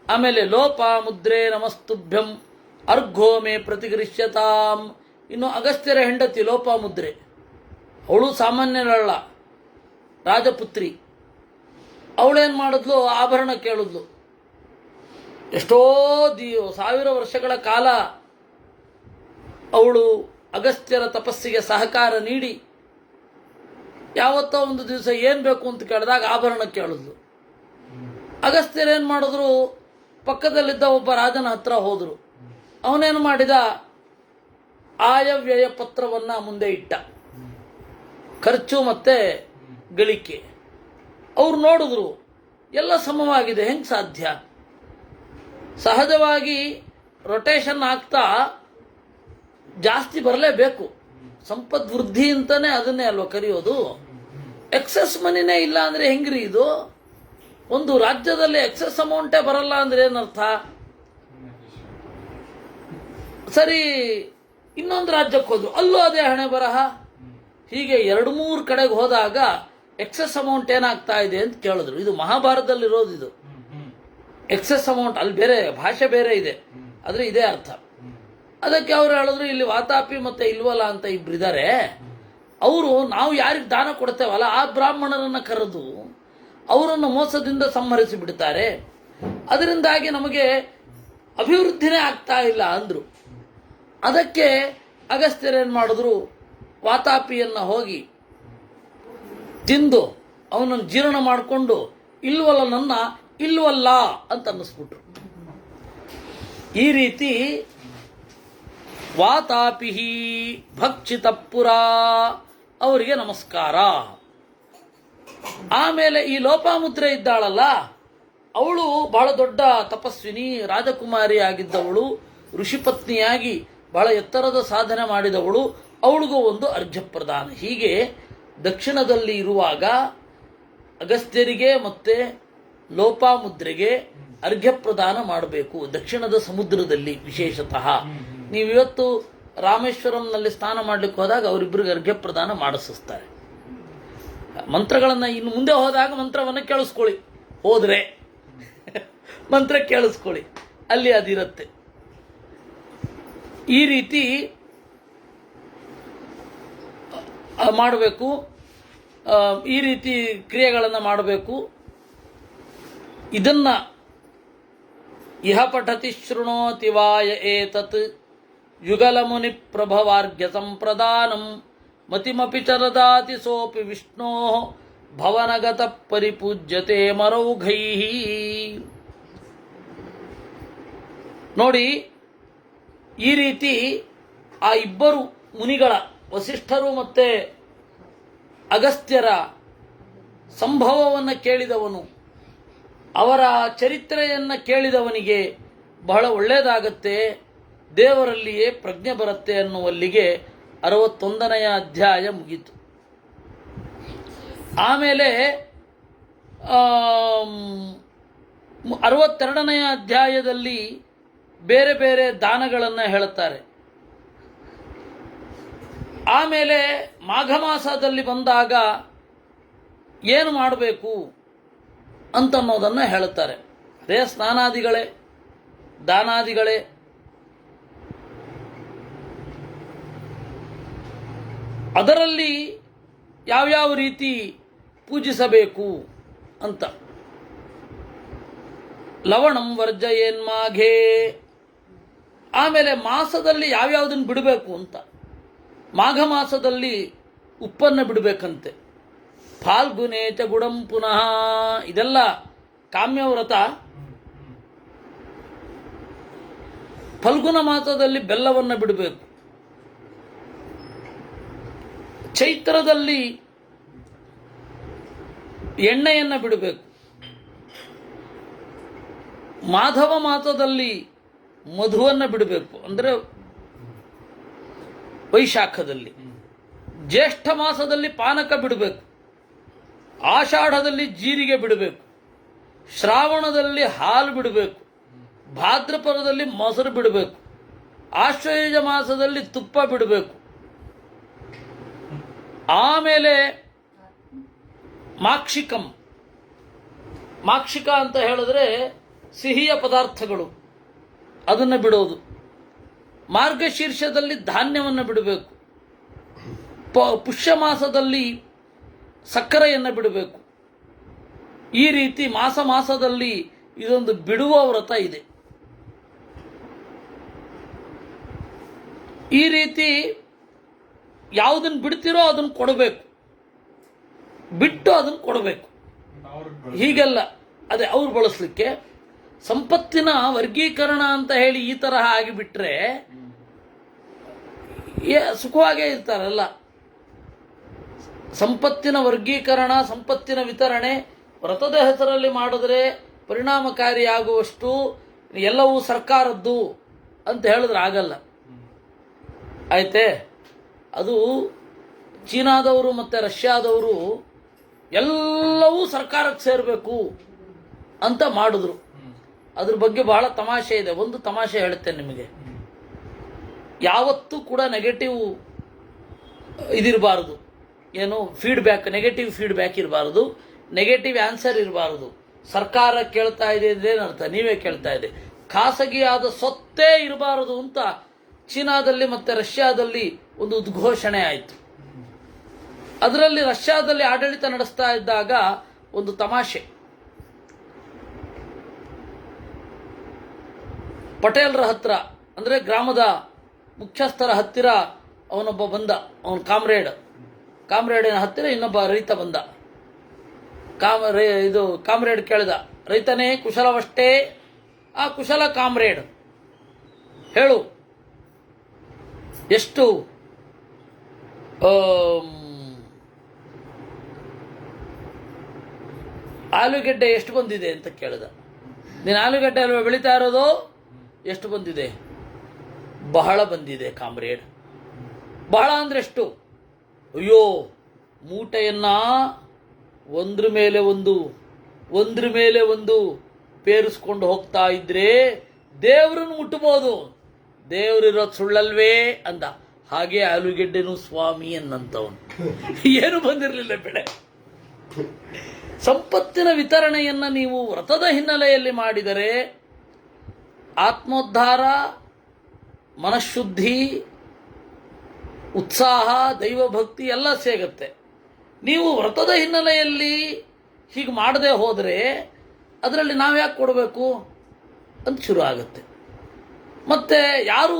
S1: ಆಮೇಲೆ ಲೋಪಾಮುದ್ರೆ ನಮಸ್ತುಭ್ಯಂ ಅರ್ಘ್ಯೋ ಮೇ ಪ್ರತಿಗೃಹ್ಯತಾಂ. ಇನ್ನು ಅಗಸ್ತ್ಯರ ಹೆಂಡತಿ ಲೋಪಾಮುದ್ರೆ, ಅವಳು ಸಾಮಾನ್ಯರಲ್ಲ, ರಾಜಪುತ್ರಿ. ಅವಳೇನು ಮಾಡಿದ್ಲು? ಆಭರಣ ಕೇಳಿದ್ಲು. ಎಷ್ಟೋ 1000 ವರ್ಷಗಳ ಕಾಲ ಅವಳು ಅಗಸ್ತ್ಯರ ತಪಸ್ಸಿಗೆ ಸಹಕಾರ ನೀಡಿ ಯಾವತ್ತೋ ಒಂದು ದಿವಸ ಏನು ಬೇಕು ಅಂತ ಕೇಳಿದಾಗ ಆಭರಣ ಕೇಳಿದ್ಲು. ಅಗಸ್ತ್ಯರೇನು ಮಾಡಿದ್ರು? ಪಕ್ಕದಲ್ಲಿದ್ದ ಒಬ್ಬ ರಾಜನ ಹತ್ರ ಹೋದರು. ಅವನೇನು ಮಾಡಿದ? ಆಯವ್ಯಯ ಪತ್ರವನ್ನು ಮುಂದೆ ಇಟ್ಟ, ಖರ್ಚು ಮತ್ತೆ ಗಳಿಕೆ. ಅವ್ರು ನೋಡಿದ್ರು ಎಲ್ಲ ಸಮವಾಗಿದೆ, ಹೆಂಗೆ ಸಾಧ್ಯ? ಸಹಜವಾಗಿ ರೊಟೇಷನ್ ಆಗ್ತಾ ಜಾಸ್ತಿ ಬರಲೇಬೇಕು, ಸಂಪದ್ವೃದ್ಧಿ ಅಂತಾನೆ ಅದನ್ನೇ ಅಲ್ವಾ ಕರೆಯೋದು. ಎಕ್ಸೆಸ್ ಮನಿನೇ ಇಲ್ಲ ಅಂದರೆ ಹೆಂಗ್ರಿ ಇದು? ಒಂದು ರಾಜ್ಯದಲ್ಲಿ ಎಕ್ಸೆಸ್ ಅಮೌಂಟೇ ಬರಲ್ಲ ಅಂದ್ರೆ ಏನರ್ಥ? ಸರಿ, ಇನ್ನೊಂದು ರಾಜ್ಯಕ್ಕೆ ಹೋದ್ರು, ಅಲ್ಲೂ ಅದೇ ಹಣೆ ಬರಹ. ಹೀಗೆ 2-3 ಕಡೆಗೆ ಹೋದಾಗ ಎಕ್ಸೆಸ್ ಅಮೌಂಟ್ ಏನಾಗ್ತಾ ಇದೆ ಅಂತ ಕೇಳಿದ್ರು. ಇದು ಮಹಾಭಾರತದಲ್ಲಿರೋದು. ಇದು ಎಕ್ಸೆಸ್ ಅಮೌಂಟ್, ಅಲ್ಲಿ ಬೇರೆ ಭಾಷೆ ಬೇರೆ ಇದೆ, ಆದರೆ ಇದೇ ಅರ್ಥ. ಅದಕ್ಕೆ ಅವ್ರು ಹೇಳಿದ್ರು, ಇಲ್ಲಿ ವಾತಾಪಿ ಮತ್ತೆ ಇಲ್ವಲ್ಲ ಅಂತ ಇಬ್ಬರಿದ್ದಾರೆ. ಅವರು ನಾವು ಯಾರಿಗೆ ದಾನ ಕೊಡ್ತೇವಲ್ಲ ಆ ಬ್ರಾಹ್ಮಣರನ್ನು ಕರೆದು ಅವರನ್ನು ಮೋಸದಿಂದ ಸಂಹರಿಸಿ ಬಿಡ್ತಾರೆ. ಅದರಿಂದಾಗಿ ನಮಗೆ ಅಭಿವೃದ್ಧಿನೇ ಆಗ್ತಾ ಇಲ್ಲ ಅಂದರು. ಅದಕ್ಕೆ ಅಗಸ್ತ್ಯರೇನು ಮಾಡಿದ್ರು? ವಾತಾಪಿಯನ್ನು ಹೋಗಿ ತಿಂದು ಅವನನ್ನು ಜೀರ್ಣ ಮಾಡಿಕೊಂಡು ಇಲ್ವಲ್ಲ ನನ್ನ ಇಲ್ವಲ್ಲ ಅಂತ ಅನ್ನಿಸ್ಬಿಟ್ರು. ಈ ರೀತಿ ವಾತಾಪಿ ಭಕ್ಷಿತ ಪುರ, ಅವರಿಗೆ ನಮಸ್ಕಾರ. ಆಮೇಲೆ ಈ ಲೋಪಾಮುದ್ರೆ ಇದ್ದಾಳಲ್ಲ, ಅವಳು ಬಹಳ ದೊಡ್ಡ ತಪಸ್ವಿನಿ, ರಾಜಕುಮಾರಿ ಆಗಿದ್ದವಳು, ಋಷಿಪತ್ನಿಯಾಗಿ ಬಹಳ ಎತ್ತರದ ಸಾಧನೆ ಮಾಡಿದವಳು. ಅವಳಿಗೂ ಒಂದು ಅರ್ಘ್ಯ ಪ್ರದಾನ. ಹೀಗೆ ದಕ್ಷಿಣದಲ್ಲಿ ಇರುವಾಗ ಅಗಸ್ತ್ಯರಿಗೆ ಮತ್ತೆ ಲೋಪಾಮುದ್ರೆಗೆ ಅರ್ಘ್ಯ ಪ್ರದಾನ ಮಾಡಬೇಕು. ದಕ್ಷಿಣದ ಸಮುದ್ರದಲ್ಲಿ ವಿಶೇಷತಃ ನೀವಿವತ್ತು ರಾಮೇಶ್ವರಂನಲ್ಲಿ ಸ್ನಾನ ಮಾಡಲಿಕ್ಕೆ ಹೋದಾಗ ಅವರಿಬ್ಬರಿಗೆ ಅರ್ಘ್ಯ ಪ್ರದಾನ ಮಾಡಿಸ್ತಾರೆ. ಮಂತ್ರಗಳನ್ನು ಇನ್ನು ಮುಂದೆ ಹೋದಾಗ ಮಂತ್ರವನ್ನು ಕೇಳಿಸ್ಕೊಳ್ಳಿ, ಹೋದರೆ ಮಂತ್ರ ಕೇಳಿಸ್ಕೊಳ್ಳಿ, ಅಲ್ಲಿ ಅದಿರುತ್ತೆ. ಈ ರೀತಿ ಮಾಡಬೇಕು, ಈ ರೀತಿ ಕ್ರಿಯೆಗಳನ್ನು ಮಾಡಬೇಕು. ಇದನ್ನ ಇಹ ಪಠತಿ ಶೃಣೋತಿ ವಾಯ ಏತತ್ ಯುಗಲ ಮುನಿ ಪ್ರಭವಾರ್ಘ್ಯ ಸಂಪ್ರದಾನಂ ಮತಿಮಪಿ ಚರದಾತಿ ಸೋಪಿ ವಿಷ್ಣೋ ಭವನಗತ ಪರಿಪೂಜ್ಯತೆ ಮರೌಘೈ. ನೋಡಿ, ಈ ರೀತಿ ಆ ಇಬ್ಬರು ಮುನಿಗಳ, ವಸಿಷ್ಠರು ಮತ್ತೆ ಅಗಸ್ತ್ಯರ ಸಂಭವವನ್ನು ಕೇಳಿದವನು, ಅವರ ಚರಿತ್ರೆಯನ್ನು ಕೇಳಿದವನಿಗೆ ಬಹಳ ಒಳ್ಳೆಯದಾಗತ್ತೆ, ದೇವರಲ್ಲಿಯೇ ಪ್ರಜ್ಞೆ ಬರುತ್ತೆ ಅನ್ನುವಲ್ಲಿಗೆ 61ನೇ ಅಧ್ಯಾಯ ಮುಗೀತು. ಆಮೇಲೆ 62ನೇ ಅಧ್ಯಾಯದಲ್ಲಿ ಬೇರೆ ಬೇರೆ ದಾನಗಳನ್ನು ಹೇಳುತ್ತಾರೆ. ಆಮೇಲೆ ಮಾಘ ಮಾಸದಲ್ಲಿ ಬಂದಾಗ ಏನು ಮಾಡಬೇಕು ಅಂತನ್ನೋದನ್ನು ಹೇಳುತ್ತಾರೆ. ಅದೇ ಸ್ನಾನಾದಿಗಳೇ, ದಾನಾದಿಗಳೇ. ಅದರಲ್ಲಿ ಯಾವ್ಯಾವ ರೀತಿ ಪೂಜಿಸಬೇಕು ಅಂತ. ಲವಣಂ ವರ್ಜಯೇನ್ಮಾಘೇ, ಆಮೇಲೆ ಮಾಸದಲ್ಲಿ ಯಾವ್ಯಾವುದನ್ನು ಬಿಡಬೇಕು ಅಂತ. ಮಾಘ ಮಾಸದಲ್ಲಿ ಉಪ್ಪನ್ನು ಬಿಡಬೇಕಂತೆ. ಫಾಲ್ಗುನೇ ಚ ಗುಡಂ ಪುನಃ, ಇದೆಲ್ಲ ಕಾಮ್ಯವ್ರತ ಫಲ್ಗುಣ ಮಾಸದಲ್ಲಿ ಬೆಲ್ಲವನ್ನು ಬಿಡಬೇಕು. ಚೈತ್ರದಲ್ಲಿ ಎಣ್ಣೆಯನ್ನು ಬಿಡಬೇಕು. ಮಾಧವ ಮಾಸದಲ್ಲಿ ಮಧುವನ್ನು ಬಿಡಬೇಕು, ಅಂದರೆ ವೈಶಾಖದಲ್ಲಿ. ಜ್ಯೇಷ್ಠ ಮಾಸದಲ್ಲಿ ಪಾನಕ ಬಿಡಬೇಕು. ಆಷಾಢದಲ್ಲಿ ಜೀರಿಗೆ ಬಿಡಬೇಕು. ಶ್ರಾವಣದಲ್ಲಿ ಹಾಲು ಬಿಡಬೇಕು. ಭಾದ್ರಪದದಲ್ಲಿ ಮೊಸರು ಬಿಡಬೇಕು. ಆಶ್ವಯುಜ ಮಾಸದಲ್ಲಿ ತುಪ್ಪ ಬಿಡಬೇಕು. ಆಮೇಲೆ ಮಾಕ್ಷಿಕ ಅಂತ ಹೇಳಿದ್ರೆ ಸಿಹಿಯ ಪದಾರ್ಥಗಳು, ಅದನ್ನು ಬಿಡೋದು. ಮಾರ್ಗಶೀರ್ಷದಲ್ಲಿ ಧಾನ್ಯವನ್ನು ಬಿಡಬೇಕು. ಪುಷ್ಯ ಮಾಸದಲ್ಲಿ ಸಕ್ಕರೆಯನ್ನು ಬಿಡಬೇಕು. ಈ ರೀತಿ ಮಾಸದಲ್ಲಿ ಇದೊಂದು ಬಿಡುವ ವ್ರತ ಇದೆ. ಈ ರೀತಿ ಯಾವುದನ್ನು ಬಿಡ್ತಿರೋ ಅದನ್ನು ಕೊಡಬೇಕು, ಬಿಟ್ಟು ಅದನ್ನು ಕೊಡಬೇಕು. ಹೀಗೆಲ್ಲ ಅದೇ ಅವ್ರು ಬಳಸಲಿಕ್ಕೆ. ಸಂಪತ್ತಿನ ವರ್ಗೀಕರಣ ಅಂತ ಹೇಳಿ ಈ ತರಹ ಆಗಿಬಿಟ್ರೆ ಸುಖವಾಗೇ ಇರ್ತಾರಲ್ಲ. ಸಂಪತ್ತಿನ ವರ್ಗೀಕರಣ, ಸಂಪತ್ತಿನ ವಿತರಣೆ ವ್ರತದ ಹೆಸರಲ್ಲಿ ಮಾಡಿದ್ರೆ ಪರಿಣಾಮಕಾರಿಯಾಗುವಷ್ಟು ಎಲ್ಲವೂ ಸರ್ಕಾರದ್ದು ಅಂತ ಹೇಳಿದ್ರೆ ಆಗಲ್ಲ. ಆಯ್ತೆ? ಅದು ಚೀನಾದವರು ಮತ್ತು ರಷ್ಯಾದವರು ಎಲ್ಲವೂ ಸರ್ಕಾರಕ್ಕೆ ಸೇರಬೇಕು ಅಂತ ಮಾಡಿದ್ರು. ಅದ್ರ ಬಗ್ಗೆ ಬಹಳ ತಮಾಷೆ ಇದೆ. ಒಂದು ತಮಾಷೆ ಹೇಳುತ್ತೇನೆ ನಿಮಗೆ. ಯಾವತ್ತೂ ಕೂಡ ನೆಗೆಟಿವ್ ಇದಿರಬಾರದು, ಏನು ಫೀಡ್ಬ್ಯಾಕ್, ನೆಗೆಟಿವ್ ಫೀಡ್ಬ್ಯಾಕ್ ಇರಬಾರದು, ನೆಗೆಟಿವ್ ಆನ್ಸರ್ ಇರಬಾರದು. ಸರ್ಕಾರ ಕೇಳ್ತಾ ಇದೆ ಅಂದ್ರೇನರ್ಥ? ನೀವೇ ಕೇಳ್ತಾ ಇದೆ. ಖಾಸಗಿಯಾದ ಸೊತ್ತೇ ಇರಬಾರದು ಅಂತ ಚೀನಾದಲ್ಲಿ ಮತ್ತು ರಷ್ಯಾದಲ್ಲಿ ಒಂದು ಉದ್ಘೋಷಣೆ ಆಯಿತು. ಅದರಲ್ಲಿ ರಷ್ಯಾದಲ್ಲಿ ಆಡಳಿತ ನಡೆಸ್ತಾ ಇದ್ದಾಗ ಒಂದು ತಮಾಷೆ. ಪಟೇಲ್ರ ಹತ್ರ, ಅಂದರೆ ಗ್ರಾಮದ ಮುಖ್ಯಸ್ಥರ ಹತ್ತಿರ ಅವನೊಬ್ಬ ಬಂದ, ಅವನ ಕಾಮ್ರೇಡಿನ ಹತ್ತಿರ ಇನ್ನೊಬ್ಬ ರೈತ ಬಂದ. ಕಾಮ್ರೇಡ್ ಕೇಳಿದ, ರೈತನೇ ಕುಶಲವಷ್ಟೇ? ಆ ಕುಶಲ ಕಾಮ್ರೇಡ್, ಹೇಳು ಎಷ್ಟು ಆಲೂಗೆಡ್ಡೆ ಎಷ್ಟು ಬಂದಿದೆ ಅಂತ ಕೇಳಿದ. ನೀನು ಆಲೂಗೆಡ್ಡೆ ಅಲ್ವಾ ಬೆಳೀತಾ ಇರೋದು? ಎಷ್ಟು ಬಂದಿದೆ? ಬಹಳ ಬಂದಿದೆ ಕಾಮ್ರೇಡ್. ಬಹಳ ಅಂದ್ರೆ ಎಷ್ಟು? ಅಯ್ಯೋ, ಮೂಟೆಯನ್ನ ಒಂದ್ರ ಮೇಲೆ ಒಂದು ಪೇರಿಸ್ಕೊಂಡು ಹೋಗ್ತಾ ಇದ್ರೆ ದೇವ್ರನ್ನ ಮುಟ್ಟಬಹುದು. ದೇವ್ರಿರೋದು ಸುಳ್ಳಲ್ವೇ ಅಂದ. ಹಾಗೆ ಆಲೂಗೆಡ್ಡೆನೂ ಸ್ವಾಮಿ ಅನ್ನಂತವನು. ಏನು ಬಂದಿರಲಿಲ್ಲ ಬೆಳೆ. ಸಂಪತ್ತಿನ ವಿತರಣೆಯನ್ನು ನೀವು ವ್ರತದ ಹಿನ್ನೆಲೆಯಲ್ಲಿ ಮಾಡಿದರೆ ಆತ್ಮೋದ್ಧಾರ, ಮನಃಶುದ್ಧಿ, ಉತ್ಸಾಹ, ದೈವಭಕ್ತಿ ಎಲ್ಲ ಸಿಗುತ್ತೆ. ನೀವು ವ್ರತದ ಹಿನ್ನೆಲೆಯಲ್ಲಿ ಹೀಗೆ ಮಾಡದೆ ಹೋದರೆ ಅದರಲ್ಲಿ ನಾವು ಯಾಕೆ ಕೊಡಬೇಕು ಅಂತ ಶುರು ಆಗುತ್ತೆ. ಮತ್ತೆ ಯಾರು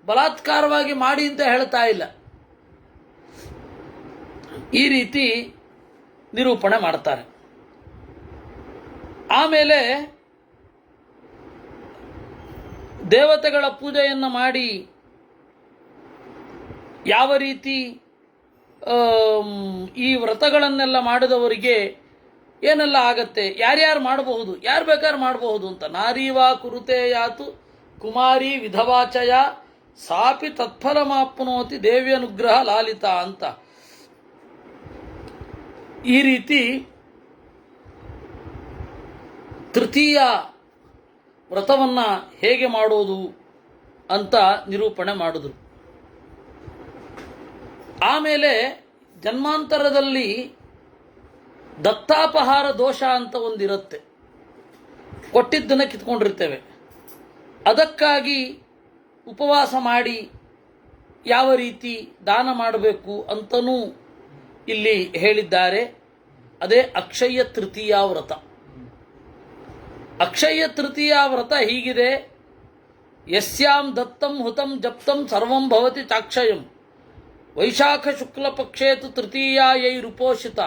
S1: ಬಲಾತ್ಕಾರವಾಗಿ ಮಾಡಿ ಅಂತ ಹೇಳ್ತಾ ಇಲ್ಲ. ಈ ರೀತಿ ನಿರೂಪಣೆ ಮಾಡ್ತಾರೆ. ಆಮೇಲೆ ದೇವತೆಗಳ ಪೂಜೆಯನ್ನು ಮಾಡಿ ಯಾವ ರೀತಿ ಈ ವ್ರತಗಳನ್ನೆಲ್ಲ ಮಾಡಿದವರಿಗೆ ಏನೆಲ್ಲ ಆಗತ್ತೆ, ಯಾರ್ಯಾರು ಮಾಡಬಹುದು, ಯಾರು ಬೇಕಾದ್ರೂ ಮಾಡಬಹುದು ಅಂತ. ನಾರೀವಾ ಕುರುತೆ ಯಾತು ಕುಮಾರಿ ವಿಧವಾಚಯ ಸಾಪಿ ತತ್ಫಲಮಾಪ್ನೋತಿ ದೇವ್ಯನುಗ್ರಹ ಲಾಲಿತ ಅಂತ. ಈ ರೀತಿ ತೃತೀಯ ವ್ರತವನ್ನು ಹೇಗೆ ಮಾಡೋದು ಅಂತ ನಿರೂಪಣೆ ಮಾಡಿದ್ರು. ಆಮೇಲೆ ಜನ್ಮಾಂತರದಲ್ಲಿ ದತ್ತಾಪಹಾರ ದೋಷ ಅಂತ ಒಂದಿರುತ್ತೆ. ಕೊಟ್ಟಿದ್ದನ್ನು ಕಿತ್ಕೊಂಡಿರ್ತೇವೆ. ಅದಕ್ಕಾಗಿ ಉಪವಾಸ ಮಾಡಿ ಯಾವ ರೀತಿ ದಾನ ಮಾಡಬೇಕು ಅಂತನೂ ಇಲ್ಲಿ ಹೇಳಿದ್ದಾರೆ. ಅದೇ ಅಕ್ಷಯ ತೃತೀಯ ವ್ರತ. ಅಕ್ಷಯ ತೃತೀಯ ವ್ರತ ಹೀಗಿದೆ. ಯಸ್ಯಾಂ ದತ್ತಂ ಹುತಂ ಜಪ್ತಂ ಸರ್ವಂ ಭವತಿ ಚಾಕ್ಷಯಂ ವೈಶಾಖ ಶುಕ್ಲ ಪಕ್ಷೇತು ತೃತೀಯಾಯೈರುಪೋಷಿತ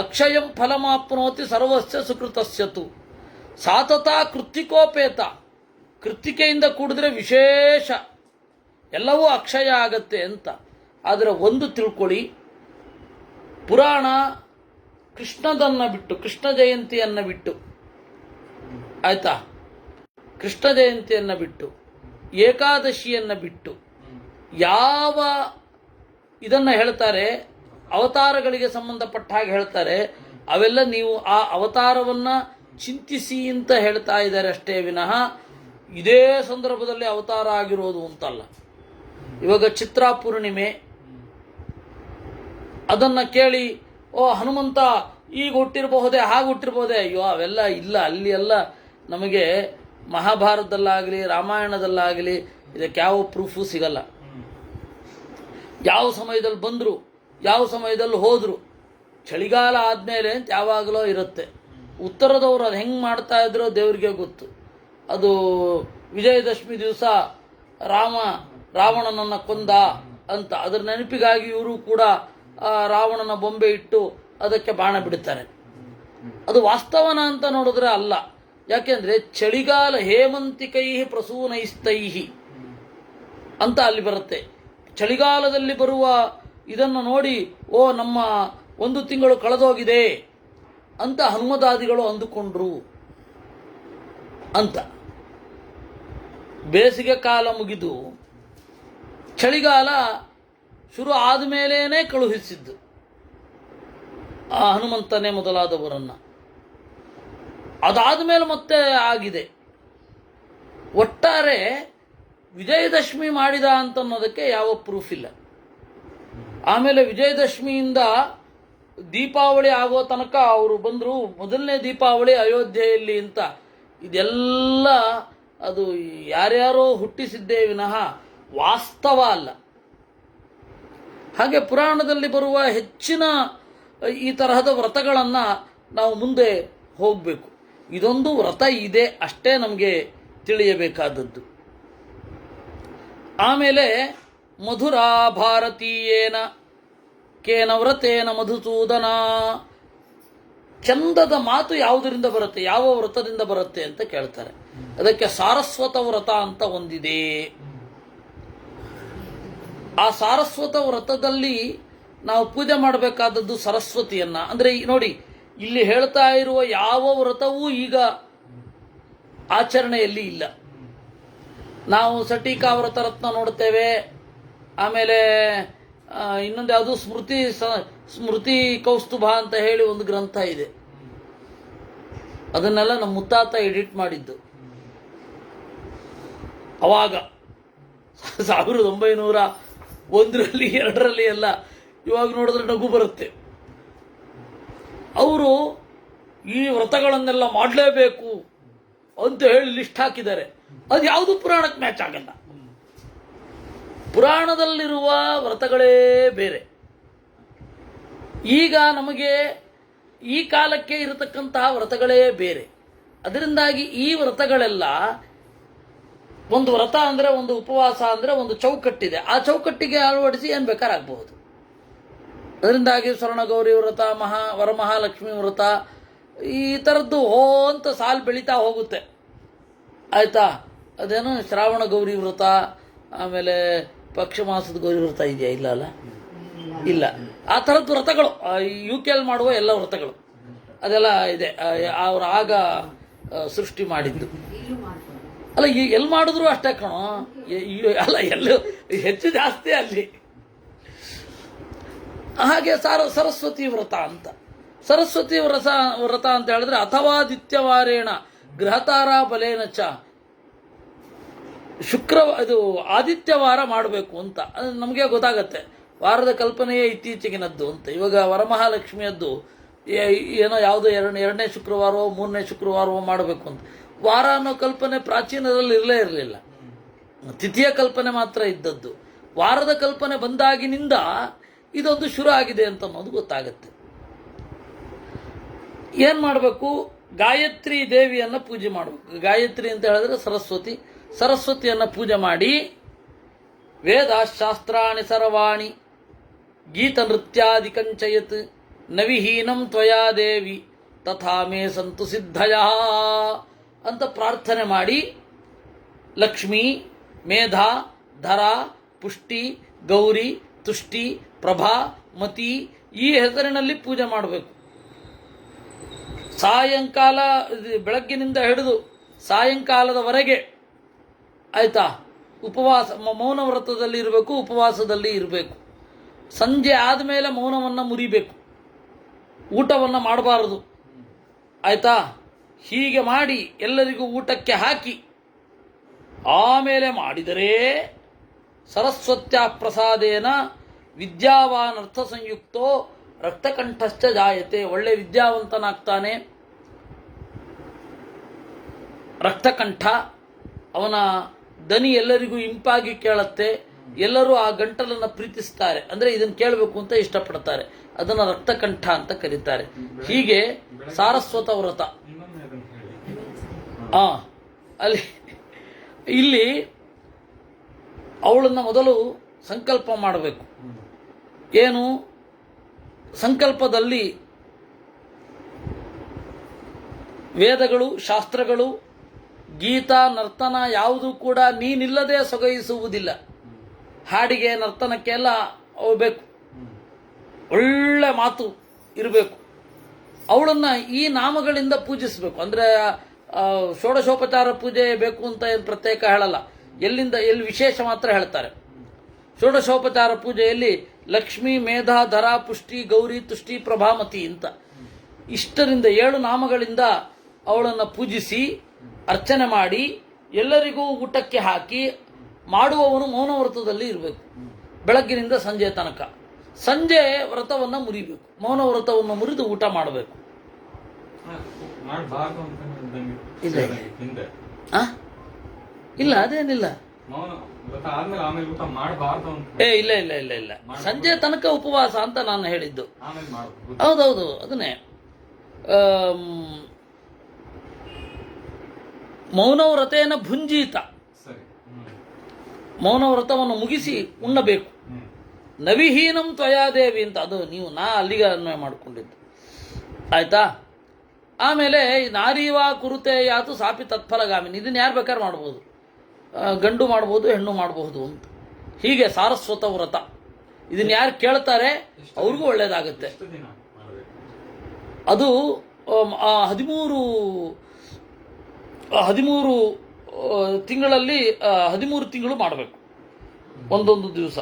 S1: ಅಕ್ಷಯಂ ಫಲಮಾಪ್ನೋತಿ ಸರ್ವಸ್ಯ ಸುಕೃತಸ್ಯತು ಸಾತತಾ ಕೃತ್ತಿಕೋಪೇತ ಕೃತ್ತಿಕೆಯಿಂದ ಕೂಡಿದ್ರೆ ವಿಶೇಷ, ಎಲ್ಲವೂ ಅಕ್ಷಯ ಆಗತ್ತೆ ಅಂತ. ಆದರೆ ಒಂದು ತಿಳ್ಕೊಳ್ಳಿ, ಪುರಾಣ ಕೃಷ್ಣದನ್ನು ಬಿಟ್ಟು, ಕೃಷ್ಣ ಜಯಂತಿಯನ್ನು ಬಿಟ್ಟು, ಆಯ್ತಾ, ಕೃಷ್ಣ ಜಯಂತಿಯನ್ನು ಬಿಟ್ಟು, ಏಕಾದಶಿಯನ್ನು ಬಿಟ್ಟು ಯಾವ ಇದನ್ನು ಹೇಳ್ತಾರೆ, ಅವತಾರಗಳಿಗೆ ಸಂಬಂಧಪಟ್ಟ ಹಾಗೆ ಹೇಳ್ತಾರೆ, ಅವೆಲ್ಲ ನೀವು ಆ ಅವತಾರವನ್ನು ಚಿಂತಿಸಿ ಅಂತ ಹೇಳ್ತಾ ಇದ್ದಾರೆ ಅಷ್ಟೇ ವಿನಃ ಇದೇ ಸಂದರ್ಭದಲ್ಲಿ ಅವತಾರ ಆಗಿರೋದು ಅಂತಲ್ಲ. ಇವಾಗ ಚಿತ್ರಾ ಪೂರ್ಣಿಮೆ ಅದನ್ನು ಕೇಳಿ, ಓ ಹನುಮಂತ ಈಗ ಹುಟ್ಟಿರಬಹುದೇ, ಹಾಗೆ ಹುಟ್ಟಿರಬಹುದೇ, ಅಯ್ಯೋ ಅವೆಲ್ಲ ಇಲ್ಲ. ಅಲ್ಲಿ ಎಲ್ಲ ನಮಗೆ ಮಹಾಭಾರತದಲ್ಲಾಗಲಿ ರಾಮಾಯಣದಲ್ಲಾಗಲಿ ಇದಕ್ಕೆ ಯಾವ ಪ್ರೂಫು ಸಿಗಲ್ಲ. ಯಾವ ಸಮಯದಲ್ಲಿ ಬಂದರು, ಯಾವ ಸಮಯದಲ್ಲಿ ಹೋದರು, ಚಳಿಗಾಲ ಆದಮೇಲೆ ಅಂತ ಯಾವಾಗಲೂ ಇರುತ್ತೆ. ಉತ್ತರದವರು ಅದು ಹೆಂಗೆ ಮಾಡ್ತಾ ಇದ್ರೋ ದೇವ್ರಿಗೆ ಗೊತ್ತು. ಅದು ವಿಜಯದಶಮಿ ದಿವಸ ರಾವಣನನ್ನು ಕೊಂದ ಅಂತ ಅದರ ನೆನಪಿಗಾಗಿ ಇವರು ಕೂಡ ರಾವಣನ ಬೊಂಬೆ ಇಟ್ಟು ಅದಕ್ಕೆ ಬಾಣ ಬಿಡುತ್ತಾರೆ. ಅದು ವಾಸ್ತವನ ಅಂತ ನೋಡಿದ್ರೆ ಅಲ್ಲ. ಯಾಕೆಂದರೆ ಚಳಿಗಾಲ ಹೇಮಂತಿಕೈ ಪ್ರಸೂನೈಸ್ತೈ ಅಂತ ಅಲ್ಲಿ ಬರುತ್ತೆ. ಚಳಿಗಾಲದಲ್ಲಿ ಬರುವ ಇದನ್ನು ನೋಡಿ, ಓ ನಮ್ಮ 1 ತಿಂಗಳು ಕಳೆದೋಗಿದೆ ಅಂತ ಹನುಮದಾದಿಗಳು ಅಂದುಕೊಂಡ್ರು ಅಂತ. ಬೇಸಿಗೆ ಕಾಲ ಮುಗಿದು ಚಳಿಗಾಲ ಶುರು ಆದಮೇಲೇನೆ ಕಳುಹಿಸಿದ್ದು ಆ ಹನುಮಂತನೇ ಮೊದಲಾದವರನ್ನು. ಅದಾದ ಮೇಲೆ ಮತ್ತೆ ಆಗಿದೆ. ಒಟ್ಟಾರೆ ವಿಜಯದಶಮಿ ಮಾಡಿದ ಅಂತನ್ನೋದಕ್ಕೆ ಯಾವ ಪ್ರೂಫ್ ಇಲ್ಲ. ಆಮೇಲೆ ವಿಜಯದಶಮಿಯಿಂದ ದೀಪಾವಳಿ ಆಗೋ ತನಕ ಅವರು ಬಂದರು, ಮೊದಲನೇ ದೀಪಾವಳಿ ಅಯೋಧ್ಯೆಯಲ್ಲಿ ಅಂತ. ಇದೆಲ್ಲ ಅದು ಯಾರ್ಯಾರೋ ಹುಟ್ಟಿಸಿದ್ದೇ ವಿನಃ ವಾಸ್ತವ ಅಲ್ಲ. ಹಾಗೆ ಪುರಾಣದಲ್ಲಿ ಬರುವ ಹೆಚ್ಚಿನ ಈ ತರಹದ ವ್ರತಗಳನ್ನು ನಾವು ಮುಂದೆ ಹೋಗಬೇಕು. ಇದೊಂದು ವ್ರತ ಇದೆ ಅಷ್ಟೇ ನಮಗೆ ತಿಳಿಯಬೇಕಾದದ್ದು. ಆಮೇಲೆ ಮಧುರಾ ಭಾರತೀಯೇನ ಕೇನ ವ್ರತೇನ ಮಧುಸೂದನ, ಚಂದದ ಮಾತು ಯಾವುದರಿಂದ ಬರುತ್ತೆ, ಯಾವ ವ್ರತದಿಂದ ಬರುತ್ತೆ ಅಂತ ಕೇಳ್ತಾರೆ. ಅದಕ್ಕೆ ಸಾರಸ್ವತ ವ್ರತ ಅಂತ ಒಂದಿದೆ. ಆ ಸಾರಸ್ವತ ವ್ರತದಲ್ಲಿ ನಾವು ಪೂಜೆ ಮಾಡಬೇಕಾದದ್ದು ಸರಸ್ವತಿಯನ್ನ. ಅಂದರೆ ನೋಡಿ, ಇಲ್ಲಿ ಹೇಳ್ತಾ ಇರುವ ಯಾವ ವ್ರತವೂ ಈಗ ಆಚರಣೆಯಲ್ಲಿ ಇಲ್ಲ. ನಾವು ಸಟೀಕಾ ವ್ರತ ರತ್ನ ನೋಡ್ತೇವೆ. ಆಮೇಲೆ ಇನ್ನೊಂದು ಯಾವುದು ಸ್ಮೃತಿ ಕೌಸ್ತುಭ ಅಂತ ಹೇಳಿ ಒಂದು ಗ್ರಂಥ ಇದೆ. ಅದನ್ನೆಲ್ಲ ನಮ್ಮ ಮುತ್ತಾತ ಎಡಿಟ್ ಮಾಡಿದ್ದು ಅವಾಗ 1901ರಲ್ಲಿ 2ರಲ್ಲಿ ಎಲ್ಲ. ಇವಾಗ ನೋಡಿದ್ರೆ ನಗು ಬರುತ್ತೆ. ಅವರು ಈ ವ್ರತಗಳನ್ನೆಲ್ಲ ಮಾಡಲೇಬೇಕು ಅಂತ ಹೇಳಿ ಲಿಸ್ಟ್ ಹಾಕಿದ್ದಾರೆ. ಅದು ಯಾವುದು ಪುರಾಣಕ್ಕೆ ಮ್ಯಾಚ್ ಆಗಲ್ಲ. ಪುರಾಣದಲ್ಲಿರುವ ವ್ರತಗಳೇ ಬೇರೆ. ಈಗ ನಮಗೆ ಈ ಕಾಲಕ್ಕೆ ಇರತಕ್ಕಂತಹ ವ್ರತಗಳೇ ಬೇರೆ. ಅದರಿಂದಾಗಿ ಈ ವ್ರತಗಳೆಲ್ಲ, ಒಂದು ವ್ರತ ಅಂದರೆ, ಒಂದು ಉಪವಾಸ ಅಂದರೆ ಒಂದು ಚೌಕಟ್ಟಿದೆ. ಆ ಚೌಕಟ್ಟಿಗೆ ಅಳವಡಿಸಿ ಏನು ಬೇಕಾರಾಗಬಹುದು. ಅದರಿಂದಾಗಿ ಸ್ವರ್ಣಗೌರಿ ವ್ರತ, ವರಮಹಾಲಕ್ಷ್ಮಿ ವ್ರತ, ಈ ಥರದ್ದು ಅಂತ ಸಾಲು ಬೆಳೀತಾ ಹೋಗುತ್ತೆ. ಆಯಿತಾ? ಅದೇನು ಶ್ರಾವಣ ಗೌರಿ ವ್ರತ, ಆಮೇಲೆ ಪಕ್ಷ ಮಾಸದ ಗೌರಿ ವ್ರತ ಇದೆಯಾ? ಇಲ್ಲ ಅಲ್ಲ, ಇಲ್ಲ. ಆ ಥರದ್ದು ವ್ರತಗಳು UK ಮಾಡುವ ಎಲ್ಲ ವ್ರತಗಳು ಅದೆಲ್ಲ ಇದೆ. ಅವರು ಆಗ ಸೃಷ್ಟಿ ಮಾಡಿದ್ದು ಅಲ್ಲ. ಎಲ್ಲಿ ಮಾಡಿದ್ರು ಅಷ್ಟೇ ಕಣೋ. ಅಲ್ಲ, ಎಲ್ಲೂ ಹೆಚ್ಚು ಜಾಸ್ತಿ ಅಲ್ಲಿ. ಹಾಗೆ ಸರಸ್ವತಿ ವ್ರತ ಅಂತ. ಸರಸ್ವತಿ ವ್ರತ ಅಂತ ಹೇಳಿದ್ರೆ, ಅಥವಾದಿತ್ಯವಾರೇಣ ಗೃಹತಾರ ಬಲೇನ ಚ, ಇದು ಆದಿತ್ಯವಾರ ಮಾಡಬೇಕು ಅಂತ. ಅದು ನಮಗೆ ಗೊತ್ತಾಗತ್ತೆ. ವಾರದ ಕಲ್ಪನೆಯೇ ಇತ್ತೀಚೆಗಿನದ್ದು ಅಂತ. ಇವಾಗ ವರಮಹಾಲಕ್ಷ್ಮಿಯದ್ದು ಏನೋ ಯಾವುದೋ ಎರಡನೇ ಶುಕ್ರವಾರವೋ 3ನೇ ಶುಕ್ರವಾರವೋ ಮಾಡಬೇಕು ಅಂತ. ವಾರ ಅನ್ನೋ ಕಲ್ಪನೆ ಪ್ರಾಚೀನದಲ್ಲಿ ಇರಲಿಲ್ಲ. ತಿಥಿಯ ಕಲ್ಪನೆ ಮಾತ್ರ ಇದ್ದದ್ದು. ವಾರದ ಕಲ್ಪನೆ ಬಂದಾಗಿನಿಂದ ಇದೊಂದು ಶುರು ಆಗಿದೆ ಅಂತ ಅನ್ನೋದು ಗೊತ್ತಾಗತ್ತೆ. ಏನು ಮಾಡಬೇಕು? ಗಾಯತ್ರಿ ದೇವಿಯನ್ನು ಪೂಜೆ ಮಾಡಬೇಕು. ಗಾಯತ್ರಿ ಅಂತ ಹೇಳಿದ್ರೆ ಸರಸ್ವತಿಯನ್ನು ಪೂಜೆ ಮಾಡಿ, ವೇದಾಶಾಸ್ತ್ರಾಣಿ ಸರ್ವಾಣಿ ಗೀತ ನೃತ್ಯಾದಿಕಂಚಯತ್ ನವಿಹೀನಂ ತ್ವಯಾ ದೇವಿ ತಥಾ ಮೇ ಸಂತು ಸಿದ್ಧಯ ಅಂತ ಪ್ರಾರ್ಥನೆ ಮಾಡಿ, ಲಕ್ಷ್ಮೀ, ಮೇಧ, ಧರ, ಪುಷ್ಟಿ, ಗೌರಿ, ತುಷ್ಟಿ, ಪ್ರಭಾ, ಮತಿ ಈ ಹೆಸರಿನಲ್ಲಿ ಪೂಜೆ ಮಾಡಬೇಕು. ಸಾಯಂಕಾಲ ಬೆಳಗ್ಗಿನಿಂದ ಹಿಡಿದು ಸಾಯಂಕಾಲದವರೆಗೆ ಆಯಿತಾ ಉಪವಾಸ ಮೌನ ವ್ರತದಲ್ಲಿ ಇರಬೇಕು, ಉಪವಾಸದಲ್ಲಿ ಇರಬೇಕು. ಸಂಜೆ ಆದಮೇಲೆ ಮೌನವನ್ನು ಮುರಿಬೇಕು, ಊಟವನ್ನು ಮಾಡಬಾರದು. ಆಯಿತಾ? ಹೀಗೆ ಮಾಡಿ ಎಲ್ಲರಿಗೂ ಊಟಕ್ಕೆ ಹಾಕಿ ಆಮೇಲೆ ಮಾಡಿದರೆ ಸರಸ್ವತ್ಯಾ ಪ್ರಸಾದೇನ ವಿದ್ಯಾವಾನ್ ಅರ್ಥ ಸಂಯುಕ್ತೋ ರಕ್ತಕಂಠಶ್ಚ ಜಾಯತೆ. ಒಳ್ಳೆ ವಿದ್ಯಾವಂತನಾಗ್ತಾನೆ. ರಕ್ತಕಂಠ, ಅವನ ದನಿ ಎಲ್ಲರಿಗೂ ಇಂಪಾಗಿ ಕೇಳುತ್ತೆ. ಎಲ್ಲರೂ ಆ ಗಂಟಲನ್ನು ಪ್ರೀತಿಸ್ತಾರೆ, ಅಂದರೆ ಇದನ್ನು ಕೇಳಬೇಕು ಅಂತ ಇಷ್ಟಪಡ್ತಾರೆ. ಅದನ್ನು ರಕ್ತಕಂಠ ಅಂತ ಕರೀತಾರೆ. ಹೀಗೆ ಸಾರಸ್ವತ ವ್ರತ. ಅಲ್ಲಿ ಇಲ್ಲಿ ಅವಳನ್ನು ಮೊದಲು ಸಂಕಲ್ಪ ಮಾಡಬೇಕು. ಏನು ಸಂಕಲ್ಪದಲ್ಲಿ ವೇದಗಳು, ಶಾಸ್ತ್ರಗಳು, ಗೀತಾ, ನರ್ತನ ಯಾವುದೂ ಕೂಡ ನೀನಿಲ್ಲದೆ ಸೊಗೈಸುವುದಿಲ್ಲ. ಹಾಡಿಗೆ, ನರ್ತನಕ್ಕೆಲ್ಲ ಹೋಗಬೇಕು, ಒಳ್ಳೆ ಮಾತು ಇರಬೇಕು. ಅವಳನ್ನು ಈ ನಾಮಗಳಿಂದ ಪೂಜಿಸಬೇಕು. ಅಂದರೆ ಷೋಡಶೋಪಚಾರ ಪೂಜೆ ಬೇಕು ಅಂತ ಏನು ಪ್ರತ್ಯೇಕ ಹೇಳಲ್ಲ. ಎಲ್ಲಿ ವಿಶೇಷ ಮಾತ್ರ ಹೇಳ್ತಾರೆ. ಷೋಡಶೋಪಚಾರ ಪೂಜೆಯಲ್ಲಿ ಲಕ್ಷ್ಮೀ, ಮೇಧ, ಧರ, ಪುಷ್ಟಿ, ಗೌರಿ, ತುಷ್ಟಿ, ಪ್ರಭಾಮತಿ ಅಂತ ಇಷ್ಟರಿಂದ 7 ನಾಮಗಳಿಂದ ಅವಳನ್ನು ಪೂಜಿಸಿ ಅರ್ಚನೆ ಮಾಡಿ ಎಲ್ಲರಿಗೂ ಊಟಕ್ಕೆ ಹಾಕಿ ಮಾಡುವವನು ಮೌನ ವ್ರತದಲ್ಲಿ ಇರಬೇಕು. ಬೆಳಗ್ಗಿನಿಂದ ಸಂಜೆ ತನಕ. ಸಂಜೆ ವ್ರತವನ್ನು ಮುರಿಬೇಕು. ಮೌನ ವ್ರತವನ್ನು ಮುರಿದು ಊಟ ಮಾಡಬೇಕು. ಇಲ್ಲ ಅದೇನಿಲ್ಲ. ಇಲ್ಲ ಇಲ್ಲ ಇಲ್ಲ ಇಲ್ಲ ಸಂಜೆ ತನಕ ಉಪವಾಸ ಅಂತ ನಾನು ಹೇಳಿದ್ದು. ಹೌದೌದು, ಅದನ್ನೇ ಮೌನವ್ರತೇನ ಭುಂಜೀತ. ಮೌನವ್ರತವನ್ನು ಮುಗಿಸಿ ಉಣ್ಣಬೇಕು. ನವಿಹೀನಂ ತ್ವಯಾದೇವಿ ಅಂತ, ಅದು ನೀವು ಅಲ್ಲಿಗೆ ಅನ್ವಯ ಮಾಡಿಕೊಂಡಿದ್ದು. ಆಯ್ತಾ? ಆಮೇಲೆ ನಾರೀವಾ ಕುರುತೆ ಯಾತು ಸಾಪಿ ತತ್ಫಲಗಾಮಿನಿ. ಇದನ್ನು ಯಾರು ಬೇಕಾದ್ರೆ ಮಾಡ್ಬೋದು, ಗಂಡು ಮಾಡ್ಬೋದು, ಹೆಣ್ಣು ಮಾಡಬಹುದು ಅಂತ. ಹೀಗೆ ಸಾರಸ್ವತ ವ್ರತ. ಇದನ್ನು ಯಾರು ಕೇಳ್ತಾರೆ ಅವ್ರಿಗೂ ಒಳ್ಳೇದಾಗುತ್ತೆ. ಅದು 13 ತಿಂಗಳಲ್ಲಿ 13 ತಿಂಗಳು ಮಾಡಬೇಕು. ಒಂದೊಂದು ದಿವಸ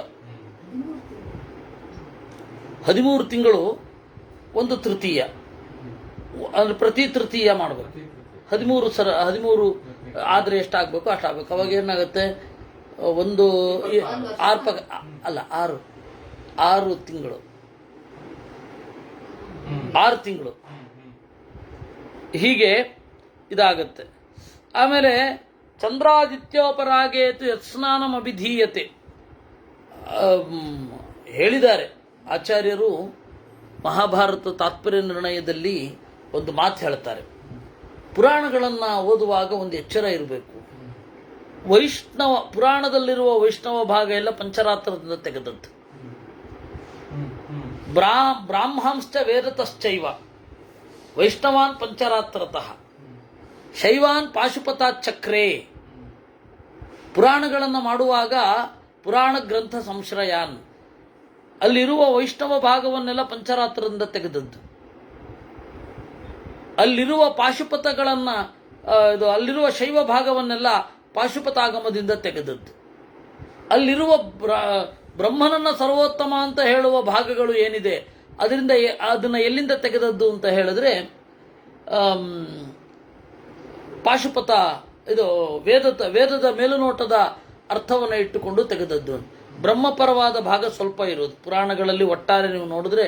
S1: 13 ತಿಂಗಳು, ಒಂದು ತೃತೀಯ, ಅಂದರೆ ಪ್ರತಿ ತೃತೀಯ ಮಾಡಬೇಕು. 13 ಆದರೆ ಎಷ್ಟಾಗಬೇಕು ಅಷ್ಟಾಗಬೇಕು. ಅವಾಗ ಏನಾಗುತ್ತೆ, ಒಂದು 6 ತಿಂಗಳು, 6 ತಿಂಗಳು ಹೀಗೆ ಇದಾಗುತ್ತೆ. ಆಮೇಲೆ ಚಂದ್ರಾದಿತ್ಯೋಪರಾಗೇತು ಯತ್ಸ್ನಾನಂ ಅಭಿಧೀಯತೆ ಹೇಳಿದ್ದಾರೆ ಆಚಾರ್ಯರು. ಮಹಾಭಾರತ ತಾತ್ಪರ್ಯ ನಿರ್ಣಯದಲ್ಲಿ ಒಂದು ಮಾತು ಹೇಳ್ತಾರೆ. ಪುರಾಣಗಳನ್ನು ಓದುವಾಗ ಒಂದು ಎಚ್ಚರ ಇರಬೇಕು. ಪುರಾಣದಲ್ಲಿರುವ ವೈಷ್ಣವ ಭಾಗ ಎಲ್ಲ ಪಂಚರಾತ್ರದಿಂದ ತೆಗೆದದ್ದು. ಬ್ರಾಹ್ಮಾಂಶ್ಚ ವೇದತಶ್ಚೈವ ವೈಷ್ಣವಾನ್ ಪಂಚರಾತ್ರತಃ ಶೈವಾನ್ ಪಾಶುಪತಾಚಕ್ರೇ. ಪುರಾಣಗಳನ್ನು ಮಾಡುವಾಗ ಪುರಾಣ ಗ್ರಂಥ ಸಂಶ್ರಯಾನ್, ಅಲ್ಲಿರುವ ವೈಷ್ಣವ ಭಾಗವನ್ನೆಲ್ಲ ಪಂಚರಾತ್ರದಿಂದ ತೆಗೆದದ್ದು. ಅಲ್ಲಿರುವ ಪಾಶುಪತಗಳನ್ನು, ಅಲ್ಲಿರುವ ಶೈವ ಭಾಗವನ್ನೆಲ್ಲ ಪಾಶುಪತಾಗಮದಿಂದ ತೆಗೆದದ್ದು. ಅಲ್ಲಿರುವ ಬ್ರಹ್ಮನನ್ನ ಸರ್ವೋತ್ತಮ ಅಂತ ಹೇಳುವ ಭಾಗಗಳು ಏನಿದೆ ಅದನ್ನು ಎಲ್ಲಿಂದ ತೆಗೆದದ್ದು ಅಂತ ಹೇಳಿದ್ರೆ ಪಾಶುಪತ, ಇದು ವೇದದ ಮೇಲುನೋಟದ ಅರ್ಥವನ್ನು ಇಟ್ಟುಕೊಂಡು ತೆಗೆದದ್ದು. ಬ್ರಹ್ಮಪರವಾದ ಭಾಗ ಸ್ವಲ್ಪ ಇರೋದು ಪುರಾಣಗಳಲ್ಲಿ. ಒಟ್ಟಾರೆ ನೀವು ನೋಡಿದ್ರೆ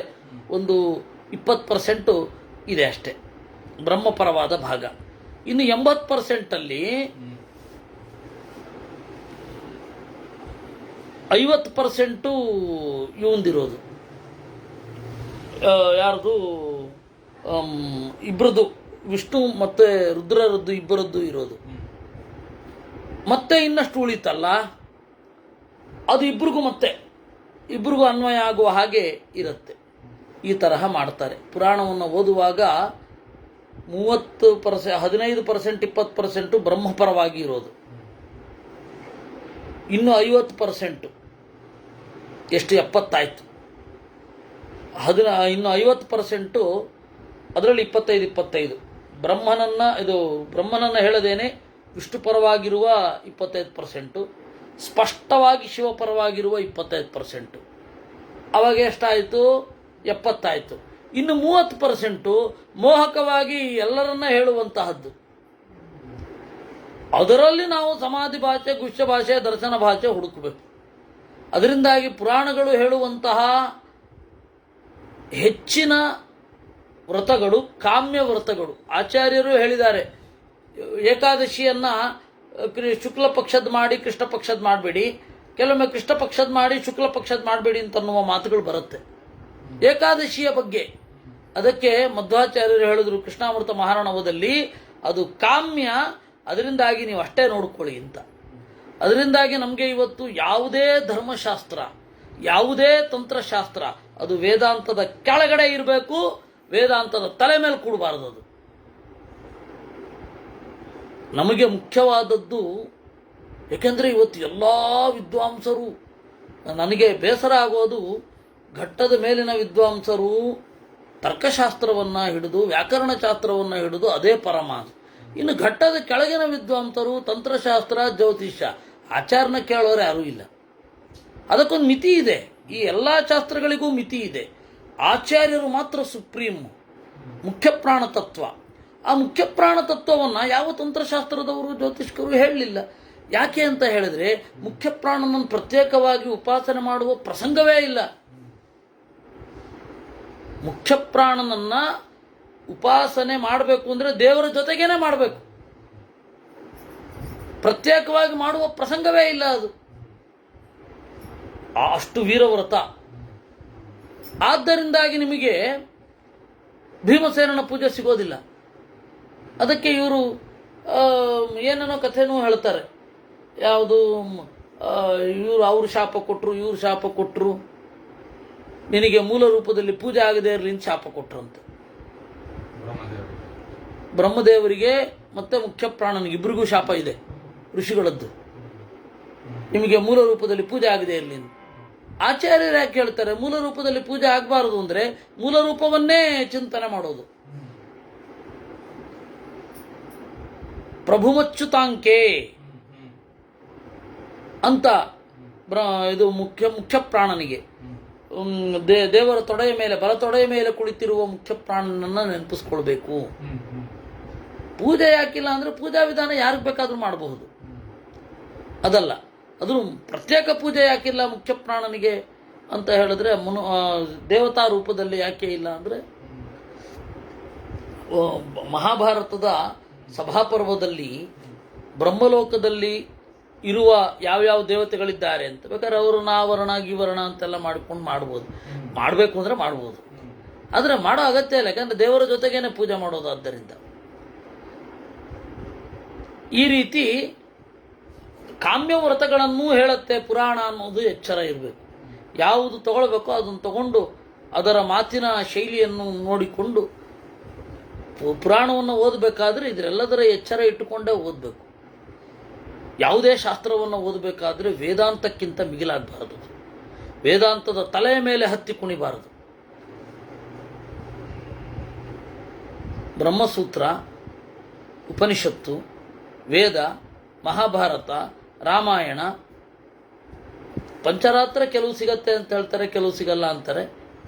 S1: ಒಂದು 20% ಇದೆ ಅಷ್ಟೇ ಬ್ರಹ್ಮಪರವಾದ ಭಾಗ. ಇನ್ನು 80% 50% ಇವಂದಿರೋದು. ಯಾರ್ದು? ಇಬ್ಬರದು, ವಿಷ್ಣು ಮತ್ತು ರುದ್ರರದ್ದು ಇಬ್ಬರದ್ದು ಇರೋದು. ಮತ್ತೆ ಇನ್ನಷ್ಟು ಉಳಿತಲ್ಲ, ಅದು ಇಬ್ಬರಿಗೂ ಅನ್ವಯ ಆಗುವ ಹಾಗೆ ಇರುತ್ತೆ. ಈ ತರಹ ಮಾಡ್ತಾರೆ. ಪುರಾಣವನ್ನು ಓದುವಾಗ 30%, 15%, 20% ಬ್ರಹ್ಮಪರವಾಗಿ ಇರೋದು, ಇನ್ನು 50%, ಎಷ್ಟು 70 ಆಯಿತು. ಇನ್ನು 50%, ಅದರಲ್ಲಿ 25 ಬ್ರಹ್ಮನನ್ನು ಹೇಳದೇನೆ ವಿಷ್ಣು ಪರವಾಗಿರುವ 25%, ಸ್ಪಷ್ಟವಾಗಿ ಶಿವಪರವಾಗಿರುವ 25%. ಅವಾಗ ಎಷ್ಟಾಯಿತು? 70 ಆಯಿತು. ಇನ್ನು 30% ಮೋಹಕವಾಗಿ ಎಲ್ಲರನ್ನ ಹೇಳುವಂತಹದ್ದು. ಅದರಲ್ಲಿ ನಾವು ಸಮಾಧಿ ಭಾಷೆ, ಗುಹ್ಯ ಭಾಷೆ, ದರ್ಶನ ಭಾಷೆ ಹುಡುಕಬೇಕು. ಅದರಿಂದಾಗಿ ಪುರಾಣಗಳು ಹೇಳುವಂತಹ ಹೆಚ್ಚಿನ ವ್ರತಗಳು ಕಾಮ್ಯ ವ್ರತಗಳು. ಆಚಾರ್ಯರು ಹೇಳಿದ್ದಾರೆ, ಏಕಾದಶಿಯನ್ನ ಶುಕ್ಲ ಪಕ್ಷದ ಮಾಡಿ ಕೃಷ್ಣ ಪಕ್ಷದ ಮಾಡಬೇಡಿ, ಕೆಲವೊಮ್ಮೆ ಕೃಷ್ಣ ಪಕ್ಷದ ಮಾಡಿ ಶುಕ್ಲ ಪಕ್ಷದ ಮಾಡಬೇಡಿ ಅಂತನ್ನುವ ಮಾತುಗಳು ಬರುತ್ತೆ ಏಕಾದಶಿಯ ಬಗ್ಗೆ. ಅದಕ್ಕೆ ಮಧ್ವಾಚಾರ್ಯರು ಹೇಳಿದ್ರು ಕೃಷ್ಣಾಮೃತ ಮಹಾರಣವದಲ್ಲಿ, ಅದು ಕಾಮ್ಯ, ಅದರಿಂದಾಗಿ ನೀವು ಅಷ್ಟೇ ನೋಡ್ಕೊಳ್ಳಿ ಅಂತ. ಅದರಿಂದಾಗಿ ನಮಗೆ ಇವತ್ತು ಯಾವುದೇ ಧರ್ಮಶಾಸ್ತ್ರ, ಯಾವುದೇ ತಂತ್ರಶಾಸ್ತ್ರ ಅದು ವೇದಾಂತದ ಕೆಳಗಡೆ ಇರಬೇಕು, ವೇದಾಂತದ ತಲೆ ಮೇಲೆ ಕೂಡಬಾರದು. ಅದು ನಮಗೆ ಮುಖ್ಯವಾದದ್ದು. ಏಕೆಂದರೆ ಇವತ್ತು ಎಲ್ಲ ವಿದ್ವಾಂಸರು, ನನಗೆ ಬೇಸರ ಆಗೋದು, ಘಟ್ಟದ ಮೇಲಿನ ವಿದ್ವಾಂಸರು ತರ್ಕಶಾಸ್ತ್ರವನ್ನು ಹಿಡಿದು ವ್ಯಾಕರಣಶಾಸ್ತ್ರವನ್ನು ಹಿಡಿದು ಅದೇ ಪರಮ. ಇನ್ನು ಘಟ್ಟದ ಕೆಳಗಿನ ವಿದ್ವಾಂಸರು ತಂತ್ರಶಾಸ್ತ್ರ, ಜ್ಯೋತಿಷ್ಯ, ಆಚಾರನ ಕೇಳೋರು ಯಾರೂ ಇಲ್ಲ. ಅದಕ್ಕೊಂದು ಮಿತಿ ಇದೆ. ಈ ಎಲ್ಲ ಶಾಸ್ತ್ರಗಳಿಗೂ ಮಿತಿ ಇದೆ. ಆಚಾರ್ಯರು ಮಾತ್ರ ಸುಪ್ರೀಂ, ಮುಖ್ಯ ಪ್ರಾಣ ತತ್ವ. ಆ ಮುಖ್ಯ ಪ್ರಾಣ ತತ್ವವನ್ನು ಯಾವ ತಂತ್ರಶಾಸ್ತ್ರದವರು, ಜ್ಯೋತಿಷ್ಕರು ಹೇಳಲಿಲ್ಲ. ಯಾಕೆ ಅಂತ ಹೇಳಿದ್ರೆ, ಮುಖ್ಯ ಪ್ರಾಣನನ್ನು ಪ್ರತ್ಯೇಕವಾಗಿ ಉಪಾಸನೆ ಮಾಡುವ ಪ್ರಸಂಗವೇ ಇಲ್ಲ. ಮುಖ್ಯ ಪ್ರಾಣನನ್ನ ಉಪಾಸನೆ ಮಾಡಬೇಕು ಅಂದರೆ ದೇವರ ಜೊತೆಗೇನೆ ಮಾಡಬೇಕು, ಪ್ರತ್ಯೇಕವಾಗಿ ಮಾಡುವ ಪ್ರಸಂಗವೇ ಇಲ್ಲ. ಅದು ಅಷ್ಟು ವೀರವ್ರತ. ಆದ್ದರಿಂದಾಗಿ ನಿಮಗೆ ಭೀಮಸೇನನ ಪೂಜೆ ಸಿಗೋದಿಲ್ಲ. ಅದಕ್ಕೆ ಇವರು ಏನೇನೋ ಕಥೆನೂ ಹೇಳ್ತಾರೆ. ಯಾವುದು ಅವರು ಶಾಪ ಕೊಟ್ಟರು, ಇವರು ಶಾಪ ಕೊಟ್ಟರು, ನಿನಗೆ ಮೂಲ ರೂಪದಲ್ಲಿ ಪೂಜೆ ಆಗದೆ ಇರಲಿ ಅಂತ ಶಾಪ ಕೊಟ್ಟರು ಅಂತ. ಬ್ರಹ್ಮದೇವರಿಗೆ ಮತ್ತೆ ಮುಖ್ಯ ಪ್ರಾಣನಿಗೆ ಇಬ್ಬರಿಗೂ ಶಾಪ ಇದೆ, ಋಷಿಗಳದ್ದು. ನಿಮಗೆ ಮೂಲ ರೂಪದಲ್ಲಿ ಪೂಜೆ ಆಗದೆ ಇರಲಿ ಅಂತ. ಆಚಾರ್ಯರು ಯಾಕೆ ಹೇಳ್ತಾರೆ ಮೂಲ ರೂಪದಲ್ಲಿ ಪೂಜೆ ಆಗಬಾರದು ಅಂದರೆ, ಮೂಲ ರೂಪವನ್ನೇ ಚಿಂತನೆ ಮಾಡೋದು. ಪ್ರಭುಮಚ್ಯುತಾಂಕೆ ಅಂತ ಇದು ಮುಖ್ಯ ಪ್ರಾಣನಿಗೆ ದೇವರ ತೊಡೆಯ ಮೇಲೆ, ಬಲ ತೊಡೆಯ ಮೇಲೆ ಕುಳಿತಿರುವ ಮುಖ್ಯ ಪ್ರಾಣನನ್ನ ನೆನಪಿಸ್ಕೊಳ್ಬೇಕು. ಪೂಜೆ ಯಾಕಿಲ್ಲ ಅಂದ್ರೆ, ಪೂಜಾ ವಿಧಾನ ಯಾರಿಗೆ ಬೇಕಾದ್ರೂ ಮಾಡಬಹುದು, ಅದಲ್ಲ. ಅದು ಪ್ರತ್ಯೇಕ ಪೂಜೆ ಯಾಕಿಲ್ಲ ಮುಖ್ಯ ಪ್ರಾಣನಿಗೆ ಅಂತ ಹೇಳಿದ್ರೆ, ದೇವತಾ ರೂಪದಲ್ಲಿ ಯಾಕೆ ಇಲ್ಲ ಅಂದರೆ, ಮಹಾಭಾರತದ ಸಭಾಪರ್ವದಲ್ಲಿ ಬ್ರಹ್ಮಲೋಕದಲ್ಲಿ ಇರುವ ಯಾವ್ಯಾವ ದೇವತೆಗಳಿದ್ದಾರೆ ಅಂತ ಬೇಕಾದ್ರೆ ಅವರು ನಾವರ್ಣ ಗಿವರ್ಣ ಅಂತೆಲ್ಲ ಮಾಡ್ಕೊಂಡು ಮಾಡ್ಬೋದು. ಮಾಡಬೇಕು ಅಂದರೆ ಮಾಡ್ಬೋದು, ಆದರೆ ಮಾಡೋ ಅಗತ್ಯ ಇಲ್ಲ. ಯಾಕಂದರೆ ದೇವರ ಜೊತೆಗೇನೆ ಪೂಜೆ ಮಾಡೋದು. ಆದ್ದರಿಂದ ಈ ರೀತಿ ಕಾಮ್ಯ ವ್ರತಗಳನ್ನೂ ಹೇಳುತ್ತೆ ಪುರಾಣ ಅನ್ನೋದು ಎಚ್ಚರ ಇರಬೇಕು. ಯಾವುದು ತಗೊಳ್ಬೇಕೋ ಅದನ್ನು ತಗೊಂಡು ಅದರ ಮಾತಿನ ಶೈಲಿಯನ್ನು ನೋಡಿಕೊಂಡು ಪುರಾಣವನ್ನು ಓದಬೇಕಾದ್ರೆ ಇದರೆಲ್ಲದರ ಎಚ್ಚರ ಇಟ್ಟುಕೊಂಡೇ ಓದಬೇಕು. ಯಾವುದೇ ಶಾಸ್ತ್ರವನ್ನು ಓದಬೇಕಾದ್ರೆ ವೇದಾಂತಕ್ಕಿಂತ ಮಿಗಿಲಾಗಬಾರದು, ವೇದಾಂತದ ತಲೆಯ ಮೇಲೆ ಹತ್ತಿ ಕುಣಿಬಾರದು. ಬ್ರಹ್ಮಸೂತ್ರ, ಉಪನಿಷತ್ತು, ವೇದ, ಮಹಾಭಾರತ, ರಾಮಾಯಣ, ಪಂಚರಾತ್ರ ಕೆಲವು ಸಿಗತ್ತೆ ಅಂತ ಹೇಳ್ತಾರೆ, ಕೆಲವು ಸಿಗಲ್ಲ ಅಂತಾರೆ.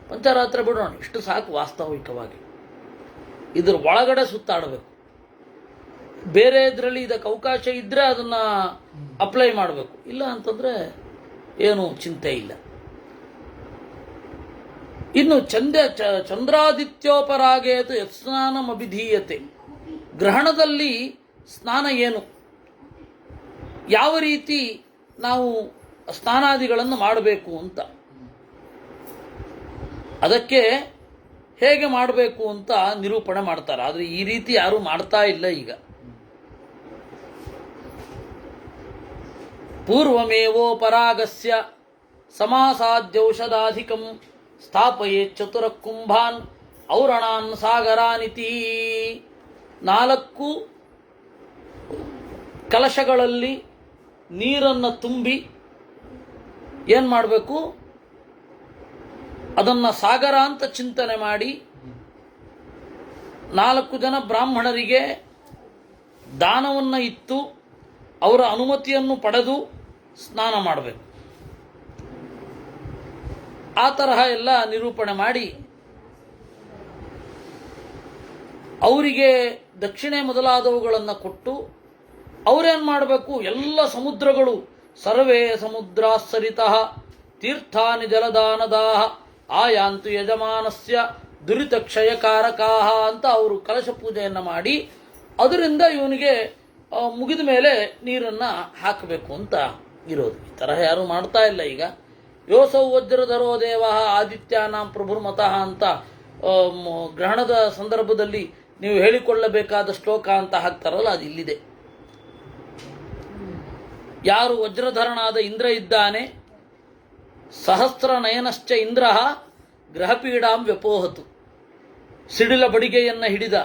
S1: ಪಂಚರಾತ್ರ ಬಿಡೋಣ, ಇಷ್ಟು ಸಾಕು. ವಾಸ್ತವಿಕವಾಗಿ ಇದ್ರ ಒಳಗಡೆ ಸುತ್ತಾಡಬೇಕು. ಬೇರೆ ಇದರಲ್ಲಿ ಇದಕ್ಕೆ ಅವಕಾಶ ಇದ್ದರೆ ಅದನ್ನು ಅಪ್ಲೈ ಮಾಡಬೇಕು, ಇಲ್ಲ ಅಂತಂದರೆ ಏನು ಚಿಂತೆ ಇಲ್ಲ. ಇನ್ನು ಚಂದ್ರಾದಿತ್ಯೋಪರಾಗೇತು ಯತ್ಸ್ನಾನಂ ಅಭಿಧೀಯತೆ. ಗ್ರಹಣದಲ್ಲಿ ಸ್ನಾನ ಏನು, ಯಾವ ರೀತಿ ನಾವು ಸ್ನಾನಾದಿಗಳನ್ನು ಮಾಡಬೇಕು ಅಂತ, ಅದಕ್ಕೆ ಹೇಗೆ ಮಾಡಬೇಕು ಅಂತ ನಿರೂಪಣೆ ಮಾಡ್ತಾರೆ. ಆದರೆ ಈ ರೀತಿ ಯಾರೂ ಮಾಡ್ತಾ ಇಲ್ಲ ಈಗ. ಪೂರ್ವಮೇವೋಪರಾಗಸ್ಯ ಸಮಾಸಾದ್ಯೌಷಧಾಧಿಕಂ ಸ್ಥಾಪಯೇತ್ ಚತುರ ಕುಂಭಾನ್ ಔರಣಾನ್ ಸಾಗರಾನಿತಿ. 4 ಕಲಶಗಳಲ್ಲಿ ನೀರನ್ನು ತುಂಬಿ ಏನು ಮಾಡಬೇಕು, ಅದನ್ನು ಸಾಗರ ಅಂತ ಚಿಂತನೆ ಮಾಡಿ 4 ಜನ ಬ್ರಾಹ್ಮಣರಿಗೆ ದಾನವನ್ನು ಇತ್ತು ಅವರ ಅನುಮತಿಯನ್ನು ಪಡೆದು ಸ್ನಾನ ಮಾಡಬೇಕು. ಆ ತರಹ ಎಲ್ಲ ನಿರೂಪಣೆ ಮಾಡಿ ಅವರಿಗೆ ದಕ್ಷಿಣೆ ಮೊದಲಾದವುಗಳನ್ನು ಕೊಟ್ಟು ಅವರೇನು ಮಾಡಬೇಕು, ಎಲ್ಲ ಸಮುದ್ರಗಳು ಸರ್ವೇ ಸಮುದ್ರ ಸರಿತಃ ತೀರ್ಥಾನಿ ಜಲದಾನದಾಹ ಆಯಾಂತು ಯಜಮಾನಸ್ಯ ದುರಿತ ಕ್ಷಯಕಾರಕಾಹ ಅಂತ ಅವರು ಕಲಶ ಪೂಜೆಯನ್ನು ಮಾಡಿ ಅದರಿಂದ ಇವನಿಗೆ ಮುಗಿದ ಮೇಲೆ ನೀರನ್ನು ಹಾಕಬೇಕು ಅಂತ ಇರೋದು. ಈ ತರಹ ಯಾರು ಮಾಡ್ತಾ ಇಲ್ಲ ಈಗ. ಯೋಸೌ ವಜ್ರಧರೋ ದೇವ ಆದಿತ್ಯಾನಾಂ ಪ್ರಭುರ್ಮತಃ ಅಂತ ಗ್ರಹಣದ ಸಂದರ್ಭದಲ್ಲಿ ನೀವು ಹೇಳಿಕೊಳ್ಳಬೇಕಾದ ಶ್ಲೋಕ ಅಂತ ಹಾಕ್ತಾರಲ್ಲ, ಅದು ಇಲ್ಲಿದೆ. ಯಾರು ವಜ್ರಧರನಾದ ಇಂದ್ರ ಇದ್ದಾನೆ, ಸಹಸ್ರ ನಯನಶ್ಚ ಇಂದ್ರ ಗ್ರಹಪೀಡಾಂ ವ್ಯಪೋಹತು, ಸಿಡಿಲ ಬಡಿಗೆಯನ್ನು ಹಿಡಿದ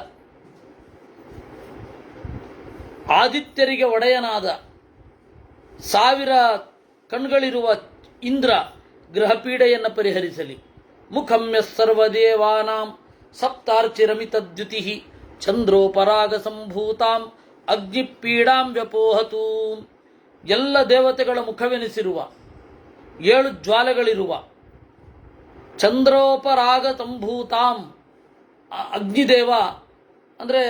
S1: ಆದಿತ್ಯರಿಗೆ ಒಡೆಯನಾದ 1000 ಕಣ್ಗಳಿರುವ ಇಂದ್ರ ಗ್ರಹಪೀಡೆಯನ್ನು ಪರಿಹರಿಸಲಿ. ಮುಖಮ್ಯ ಸರ್ವದೇವಾನಾಂ ಸಪ್ತಾರ್ಚಿರಮಿತದ್ಯುತಿ ಚಂದ್ರೋಪರಾಗ ಸಂಭೂತಾಂ ಅಗ್ನಿಪೀಡಾಂ ವ್ಯಪೋಹತು. ಎಲ್ಲ ದೇವತೆಗಳ ಮುಖವೆನಿಸಿರುವ 7 ಜ್ವಾಲೆಗಳಿರುವ ಚಂದ್ರೋಪರಾಗ ಸಂಭೂತಾಂ ಅಗ್ನಿದೇವ ಅಂದರೆ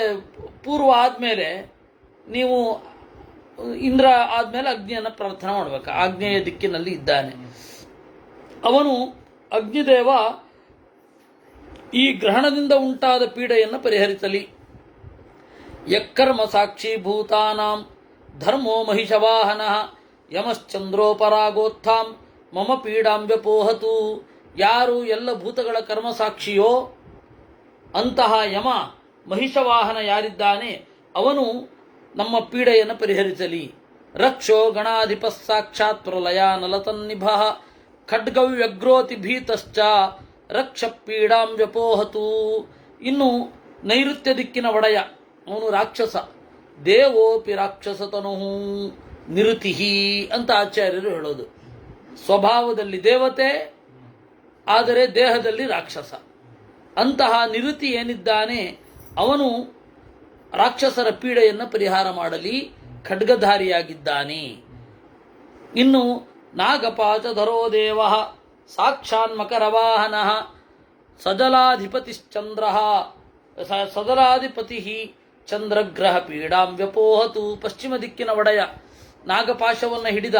S1: ಪೂರ್ವ ಆದಮೇಲೆ ನೀವು ಇಂದ್ರ ಆದಮೇಲೆ ಅಗ್ನಿಯನ್ನು ಪ್ರಾರ್ಥನೆ ಮಾಡಬೇಕು. ಆಗ್ನೇಯ ದಿಕ್ಕಿನಲ್ಲಿ ಇದ್ದಾನೆ ಅವನು. ಅಗ್ನಿದೇವ ಈ ಗ್ರಹಣದಿಂದ ಉಂಟಾದ ಪೀಡೆಯನ್ನು ಪರಿಹರಿಸಲಿ. ಯಕ್ಕರ್ಮ ಸಾಕ್ಷಿ ಭೂತಾನಾಂ ಧರ್ಮೋ ಮಹಿಷವಾಹನ ಯಮಶ್ಚಂದ್ರೋಪರಾಗೋತ್ಥಾಂ ಮಮ ಪೀಡಾಂ ವ್ಯಪೋಹತು. ಯಾರು ಎಲ್ಲ ಭೂತಗಳ ಕರ್ಮಸಾಕ್ಷಿಯೋ ಅಂತಹ ಯಮ ಮಹಿಷವಾಹನ ಯಾರಿದ್ದಾನೆ ಅವನು ನಮ್ಮ ಪೀಡೆಯನ್ನು ಪರಿಹರಿಸಲಿ. ರಕ್ಷೋ ಗಣಾಧಿಪ ಸಾಕ್ಷಾತ್ ಪ್ರಲಯ ನಲತನ್ನಿಭ ಖಡ್ಗವ್ಯಗ್ರೋತಿ ಭೀತಶ್ಚ ರಕ್ಷ ಪೀಡಾಂ ವ್ಯಪೋಹತು. ಇನ್ನು ನೈಋತ್ಯ ದಿಕ್ಕಿನ ಒಡೆಯ ಅವನು ರಾಕ್ಷಸ. ದೇವೋಪಿ ರಾಕ್ಷಸತನು ನಿರುತಿಹಿ ಅಂತ ಆಚಾರ್ಯರು ಹೇಳೋದು. ಸ್ವಭಾವದಲ್ಲಿ ದೇವತೆ, ಆದರೆ ದೇಹದಲ್ಲಿ ರಾಕ್ಷಸ. ಅಂತಹ ನಿರುತಿ ಏನಿದ್ದಾನೆ ಅವನು ರಾಕ್ಷಸರ ಪೀಡೆಯನ್ನು ಪರಿಹಾರ ಮಾಡಲಿ, ಖಡ್ಗಧಾರಿಯಾಗಿದ್ದಾನೆ. ಇನ್ನು ನಾಗಪಾಚಧರೋ ದೇವ ಸಾಕ್ಷಾನ್ ಮಕರವಾಹನ ಸಜಲಾಧಿಪತಿಶ್ಚಂದ್ರ ಸಜಲಾಧಿಪತಿ ಚಂದ್ರಗ್ರಹ ಪೀಡಾಂ ವ್ಯಪೋಹತು. ಪಶ್ಚಿಮ ದಿಕ್ಕಿನ ಒಡೆಯ, ನಾಗಪಾಶವನ್ನು ಹಿಡಿದ,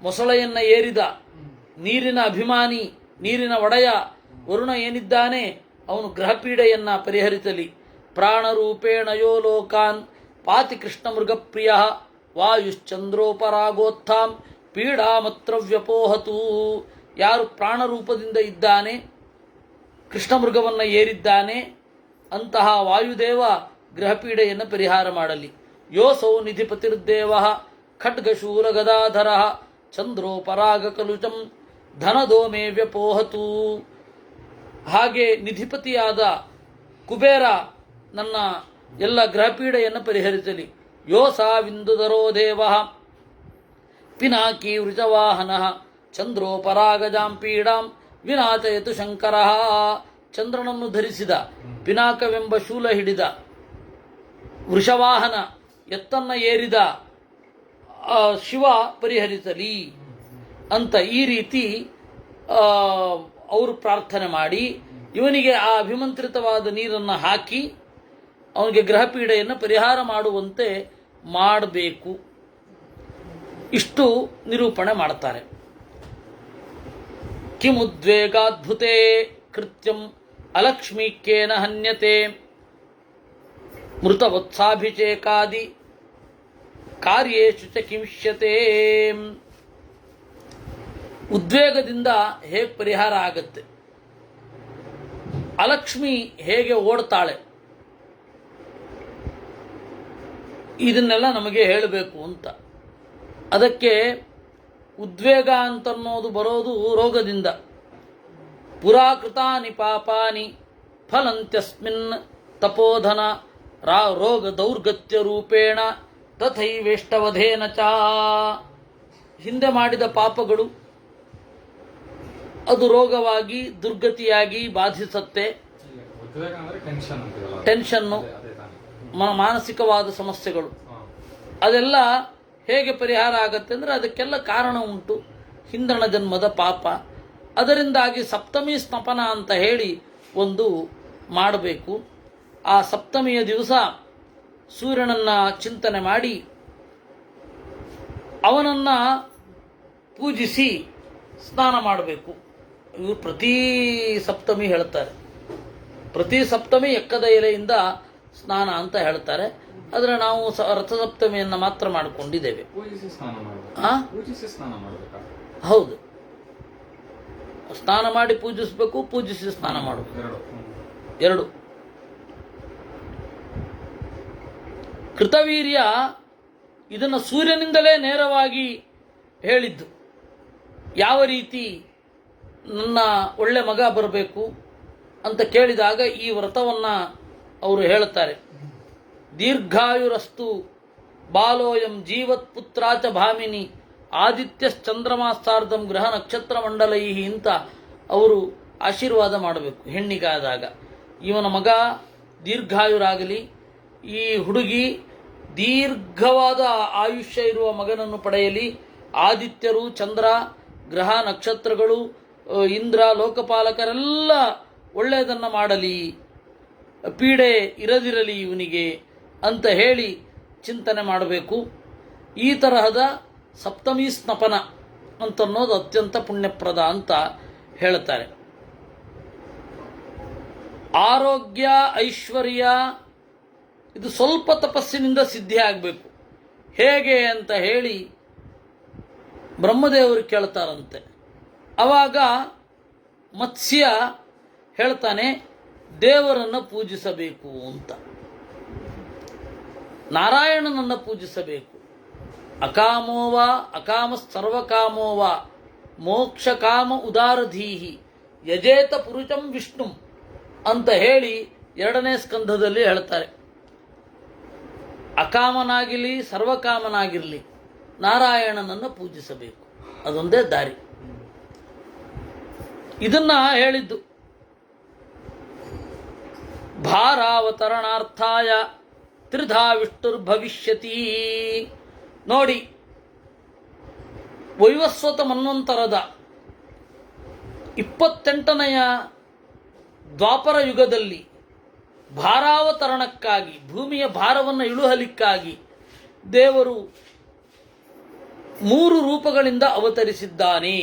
S1: ಮೊಸಳೆಯನ್ನು ಏರಿದ, ನೀರಿನ ಅಭಿಮಾನಿ, ನೀರಿನ ಒಡೆಯ ವರುಣ ಏನಿದ್ದಾನೆ ಅವನು ಗ್ರಹಪೀಡೆಯನ್ನು ಪರಿಹರಿಸಲಿ. ಪ್ರಾಣರೂಪೇಣ ಯೋ ಲೋಕಾನ್ ಪಾತಿ ಕೃಷ್ಣ ಮೃಗಪ್ರಿಯ ವಾಯುಶ್ಚಂದ್ರೋಪರಾಗೋತ್ಥಾಂ ಪೀಡಾಮತ್ರ ವ್ಯಪೋಹತು. ಯಾರು ಪ್ರಾಣರೂಪದಿಂದ ಇದ್ದಾನೆ, ಕೃಷ್ಣ ಮೃಗವನ್ನು ಏರಿದ್ದಾನೆ, ಅಂತಹ ವಾಯುದೇವ ಗ್ರಹಪೀಡೆಯನ್ನು ಪರಿಹಾರ ಮಾಡಲಿ. ಯೋಸೌ ನಿಧಿಪತಿರ್ದೇವ ಖಡ್ಗಶೂಲ ಗದಾಧರ ಚಂದ್ರೋಪರಾಗ ಕಲುಚಂ ಧನದೋ ಮೇ ವ್ಯಪೋಹತು. ಹಾಗೆ ನಿಧಿಪತಿಯಾದ ಕುಬೇರ ನನ್ನ ಎಲ್ಲ ಗ್ರಹಪೀಡೆಯನ್ನು ಪರಿಹರಿಸಲಿ. ಯೋಸಾವಿಂದುಧರೋ ದೇವ ಪಿನಾಕಿ ವೃಜವಾಹನ ಚಂದ್ರೋಪರಾಗಜಾಂ ಪೀಡಾಂ ವಿನಾಚಯತು ಶಂಕರ. ಚಂದ್ರನನ್ನು ಧರಿಸಿದ, ಪಿನಾಕವೆಂಬ ಶೂಲ ಹಿಡಿದ, ವೃಷವಾಹನ ಎತ್ತನ್ನ ಏರಿದ ಶಿವ ಪರಿಹರಿಸಲಿ ಅಂತ ಈ ರೀತಿ ಅವರು ಪ್ರಾರ್ಥನೆ ಮಾಡಿ ಇವನಿಗೆ ಆ ಅಭಿಮಂತ್ರಿತವಾದ ನೀರನ್ನು ಹಾಕಿ ಅವನಿಗೆ ಗ್ರಹಪೀಡೆಯನ್ನು ಪರಿಹಾರ ಮಾಡುವಂತೆ ಮಾಡಬೇಕು. ಇಷ್ಟು ನಿರೂಪಣೆ ಮಾಡ್ತಾರೆ. ಕಿಮುದ್ವೇಗಾದ್ಭುತೆ ಕೃತ್ಯಂ ಅಲಕ್ಷ್ಮೀಕೇನ ಹನ್ಯತೆ ಮೃತವತ್ಸಾಭಿಷೇಕಾದಿ ಕಾರ್ಯೇಷು ಚ ಕಿಂಶ್ಯತೆ. ಉದ್ವೇಗದಿಂದ ಹೇಗೆ ಪರಿಹಾರ ಆಗುತ್ತೆ, ಅಲಕ್ಷ್ಮಿ ಹೇಗೆ ಓಡ್ತಾಳೆ, ಇದನ್ನೆಲ್ಲ ನಮಗೆ ಹೇಳಬೇಕು ಅಂತ. ಅದಕ್ಕೆ ಉದ್ವೇಗ ಅಂತನ್ನೋದು ಬರೋದು ರೋಗದಿಂದ. ಪುರಾಕೃತಾನಿ ಪಾಪಾನಿ ಫಲಂತ್ಯಸ್ಮಿನ್ ತಪೋಧನ ರೋಗ ದೌರ್ಗತ್ಯ ರೂಪೇಣ ತಥೈವೇಷ್ಟವಧೇನ ಚ. ಹಿಂದೆ ಮಾಡಿದ ಪಾಪಗಳು ಅದು ರೋಗವಾಗಿ ದುರ್ಗತಿಯಾಗಿ ಬಾಧಿಸುತ್ತೆ. ಟೆನ್ಷನ್ನು, ಮಾನಸಿಕವಾದ ಸಮಸ್ಯೆಗಳು, ಅದೆಲ್ಲ ಹೇಗೆ ಪರಿಹಾರ ಆಗತ್ತೆ ಅಂದರೆ ಅದಕ್ಕೆಲ್ಲ ಕಾರಣ ಉಂಟು, ಹಿಂದಣ ಜನ್ಮದ ಪಾಪ. ಅದರಿಂದಾಗಿ ಸಪ್ತಮಿ ಸ್ನಪನ ಅಂತ ಹೇಳಿ ಒಂದು ಮಾಡಬೇಕು. ಆ ಸಪ್ತಮಿಯ ದಿವಸ ಸೂರ್ಯನನ್ನು ಚಿಂತನೆ ಮಾಡಿ ಅವನನ್ನು ಪೂಜಿಸಿ ಸ್ನಾನ ಮಾಡಬೇಕು. ಇವರು ಪ್ರತಿ ಸಪ್ತಮಿ ಹೇಳ್ತಾರೆ, ಪ್ರತಿ ಸಪ್ತಮಿ ಎಕ್ಕದ ಎಲೆಯಿಂದ ಸ್ನಾನ ಅಂತ ಹೇಳ್ತಾರೆ. ಆದರೆ ನಾವು ರಥಸಪ್ತಮಿಯನ್ನು ಮಾತ್ರ ಮಾಡಿಕೊಂಡಿದ್ದೇವೆ. ಹೌದು, ಸ್ನಾನ ಮಾಡಿ ಪೂಜಿಸಬೇಕು, ಪೂಜಿಸಿ ಸ್ನಾನ ಮಾಡಬೇಕು, ಎರಡು. ಕೃತವೀರ್ಯ ಇದನ್ನು ಸೂರ್ಯನಿಂದಲೇ ನೇರವಾಗಿ ಹೇಳಿದ್ದು. ಯಾವ ರೀತಿ ನನ್ನ ಒಳ್ಳೆ ಮಗ ಬರಬೇಕು ಅಂತ ಕೇಳಿದಾಗ ಈ ವ್ರತವನ್ನು ಅವರು ಹೇಳುತ್ತಾರೆ. ದೀರ್ಘಾಯುರಸ್ತು ಬಾಲೋಯಂ ಜೀವತ್ ಪುತ್ರಾಚ ಭಾಮಿನಿ ಆದಿತ್ಯಶ್ಚಂದ್ರಮಾಸಾರ್ಧಂ ಗ್ರಹ ನಕ್ಷತ್ರ ಮಂಡಲೈಹಿ ಅಂತ ಅವರು ಆಶೀರ್ವಾದ ಮಾಡಬೇಕು. ಹೆಣ್ಣಿಗಾದಾಗ ಇವನ ಮಗ ದೀರ್ಘಾಯುರಾಗಲಿ, ಈ ಹುಡುಗಿ ದೀರ್ಘವಾದ ಆಯುಷ್ಯ ಇರುವ ಮಗನನ್ನು ಪಡೆಯಲಿ, ಆದಿತ್ಯರು, ಚಂದ್ರ, ಗ್ರಹ ನಕ್ಷತ್ರಗಳು, ಇಂದ್ರ, ಲೋಕಪಾಲಕರೆಲ್ಲ ಒಳ್ಳೆಯದನ್ನು ಮಾಡಲಿ, ಪೀಡೆ ಇರದಿರಲಿ ಇವನಿಗೆ ಅಂತ ಹೇಳಿ ಚಿಂತನೆ ಮಾಡಬೇಕು. ಈ ತರಹದ ಸಪ್ತಮಿ ಸ್ನಪನ ಅಂತನ್ನೋದು ಅತ್ಯಂತ ಪುಣ್ಯಪ್ರದ ಅಂತ ಹೇಳ್ತಾರೆ. ಆರೋಗ್ಯ, ಐಶ್ವರ್ಯ ಇದು ಸ್ವಲ್ಪ ತಪಸ್ಸಿನಿಂದ ಸಿದ್ಧಿ ಆಗಬೇಕು. ಹೇಗೆ ಅಂತ ಹೇಳಿ ಬ್ರಹ್ಮದೇವರು ಕೇಳ್ತಾರಂತೆ. ಆವಾಗ ಮತ್ಸ್ಯ ಹೇಳ್ತಾನೆ, ದೇವರನ್ನು ಪೂಜಿಸಬೇಕು ಅಂತ, ನಾರಾಯಣನನ್ನು ಪೂಜಿಸಬೇಕು. ಅಕಾಮೋವ ಅಕಾಮ ಸರ್ವಕಾಮೋವ ಮೋಕ್ಷಕಾಮ ಉದಾರಧೀಹಿ ಯಜೇತ ಪುರುಷಂ ವಿಷ್ಣು ಅಂತ ಹೇಳಿ 2ನೇ ಸ್ಕಂಧದಲ್ಲಿ ಹೇಳ್ತಾರೆ. ಅಕಾಮನಾಗಿರಲಿ ಸರ್ವಕಾಮನಾಗಿರಲಿ ನಾರಾಯಣನನ್ನು ಪೂಜಿಸಬೇಕು, ಅದೊಂದೇ ದಾರಿ. ಇದನ್ನ ಹೇಳಿದ್ದು ಭಾರಾವತರಣಾರ್ಥಾಯ ತ್ರಿಧಾ ವಿಷ್ಣುರ್ಭವಿಷ್ಯತಿ. ನೋಡಿ, ವೈವಸ್ವತ ಮನ್ವಂತರದ 28ನೆಯ ದ್ವಾಪರ ಯುಗದಲ್ಲಿ ಭಾರಾವತರಣಕ್ಕಾಗಿ, ಭೂಮಿಯ ಭಾರವನ್ನು ಇಳುಹಲಿಕ್ಕಾಗಿ ದೇವರು 3 ರೂಪಗಳಿಂದ ಅವತರಿಸಿದ್ದಾನೆ.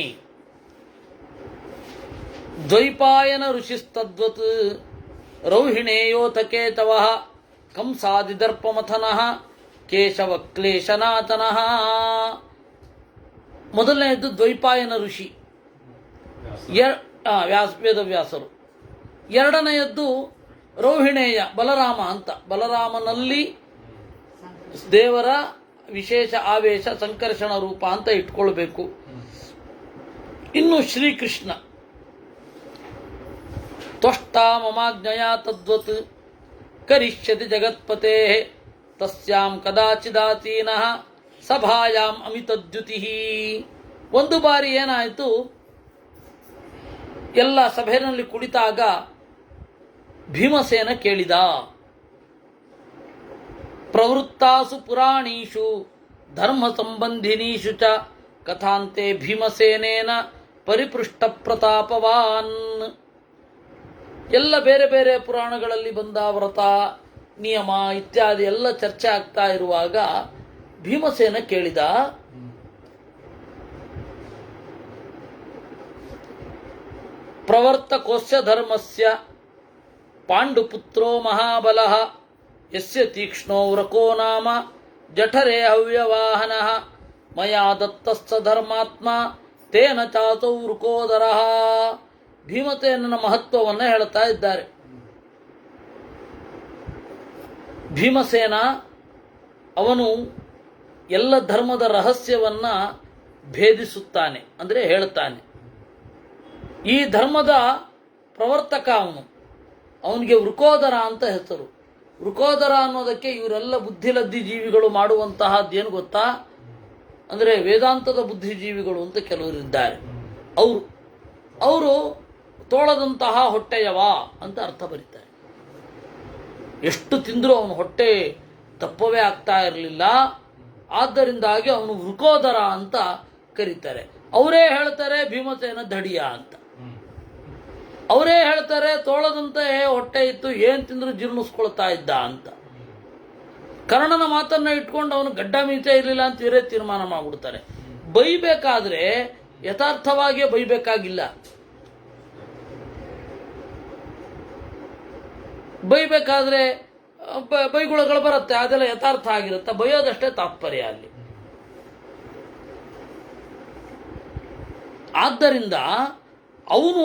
S1: ದ್ವೈಪಾಯನ ಋಷಿಸ್ತದ್ವತ್ ರೌಹಿಣೇಯೋತಕೇತವಃ ಕಂಸಾದಿದರ್ಪಮಥನಃ ಕೇಶವ ಕ್ಲೇಶನಾಥನಃ. ಮೊದಲನೆಯದ್ದು ದ್ವೈಪಾಯನ ಋಷಿ, ವೇದವ್ಯಾಸರು. 2ನೆಯದ್ದು ರೋಹಿಣೇಯ ಬಲರಾಮ ಅಂತ, ಬಲರಾಮನಲ್ಲಿ ದೇವರ ವಿಶೇಷ ಆವೇಶ ಸಂಕರ್ಷಣ ರೂಪ ಅಂತ ಇಟ್ಕೊಳ್ಬೇಕು. ಇನ್ನು ಶ್ರೀಕೃಷ್ಣ ತ್ವಷ್ಟಾ ಮಮಾಜ್ಞಯ ತದ್ವತ್ ಕರಿಷ್ಯತಿ ಜಗತ್ಪತೆ ತಸ್ಯಾಂ ಕದಾಚಿದಾತೀನಃ ಸಭಾಯಾಂ ಅಮಿತದ್ಯುತಿ. ಒಂದು ಬಾರಿ ಏನಾಯಿತು, ಎಲ್ಲ ಸಭೆಯಲ್ಲಿ ಕುಳಿತಾಗ ಭೀಮಸೇನ ಕೇಳಿದ, ಪ್ರವೃತ್ತಾಸು ಪುರಾಣೀಷು ಧರ್ಮ ಸಂಬಂಧಿನೀಷು ಚ ಕಥಾಂತೆ ಭೀಮಸೇನೇನ ಪರಿಪೃಷ್ಟ ಪ್ರತಾಪವಾನ್. ಎಲ್ಲ ಬೇರೆ ಬೇರೆ ಪುರಾಣಗಳಲ್ಲಿ ಬಂದ ವ್ರತ ನಿಯಮ ಇತ್ಯಾದಿ ಎಲ್ಲ ಚರ್ಚೆ ಆಗ್ತಾ ಇರುವಾಗ ಭೀಮಸೇನ ಕೇಳಿದ, ಪ್ರವರ್ತಕೋಸ್ಯ ಧರ್ಮಸ್ಯ ಪಾಂಡುಪುತ್ರೋ ಮಹಾಬಲಃ ಯಸ್ಯ ತೀಕ್ಷ್ಣೋ ವ್ರಕೋ ನಾಮ ಜಠರೇ ಹವ್ಯವಾಹನಃ ಮಯಾ ದತ್ತಸ್ಸ ಧರ್ಮಾತ್ಮ ತೇನ ಚಾತೌ ವೃಕೋದರಃ. ಭೀಮಸೇನನ ಮಹತ್ವವನ್ನು ಹೇಳ್ತಾ ಇದ್ದಾರೆ. ಭೀಮಸೇನ ಅವನು ಎಲ್ಲ ಧರ್ಮದ ರಹಸ್ಯವನ್ನ ಭೇದಿಸುತ್ತಾನೆ, ಅಂದರೆ ಹೇಳ್ತಾನೆ. ಈ ಧರ್ಮದ ಪ್ರವರ್ತಕ ಅವನಿಗೆ ವೃಕೋದರ ಅಂತ ಹೆಸರು. ವೃಕೋದರ ಅನ್ನೋದಕ್ಕೆ ಇವರೆಲ್ಲ ಬುದ್ಧಿಲದ್ದಿ ಜೀವಿಗಳು ಮಾಡುವಂತಹದ್ದೇನು ಗೊತ್ತಾ? ಅಂದರೆ ವೇದಾಂತದ ಬುದ್ಧಿಜೀವಿಗಳು ಅಂತ ಕೆಲವರು ಇದ್ದಾರೆ. ಅವರು ತೋಳದಂತಹ ಹೊಟ್ಟೆಯವ ಅಂತ ಅರ್ಥ ಬರೀತಾರೆ. ಎಷ್ಟು ತಿಂದರೂ ಅವನು ಹೊಟ್ಟೆ ತಪ್ಪವೇ ಆಗ್ತಾ ಇರಲಿಲ್ಲ, ಆದ್ದರಿಂದಾಗಿ ಅವನು ವೃಕೋದರ ಅಂತ ಕರೀತಾರೆ. ಅವರೇ ಹೇಳ್ತಾರೆ ಭೀಮಸೇನ ದಡಿಯ ಅಂತ. ಅವರೇ ಹೇಳ್ತಾರೆ ತೋಳದಂತೆ ಹೊಟ್ಟೆ ಇತ್ತು, ಏನು ತಿಂದರೂ ಜೀರ್ಣಿಸ್ಕೊಳ್ತಾ ಇದ್ದ ಅಂತ. ಕರ್ಣನ ಮಾತನ್ನ ಇಟ್ಕೊಂಡು ಅವನು ಗಡ್ಡ ಮೀಸೆ ಇರಲಿಲ್ಲ ಅಂತ ಇವರೇ ತೀರ್ಮಾನ ಮಾಡಿಬಿಡ್ತಾರೆ. ಬೈಬೇಕಾದ್ರೆ ಯಥಾರ್ಥವಾಗಿಯೇ ಬೈಬೇಕಾಗಿಲ್ಲ. ಬೈಬೇಕಾದ್ರೆ ಬೈಗುಳಗಳು ಬರುತ್ತೆ, ಅದೆಲ್ಲ ಯಥಾರ್ಥ ಆಗಿರುತ್ತೆ. ಬೈಯೋದಷ್ಟೇ ತಾತ್ಪರ್ಯ ಅಲ್ಲಿ. ಆದ್ದರಿಂದ ಅವನು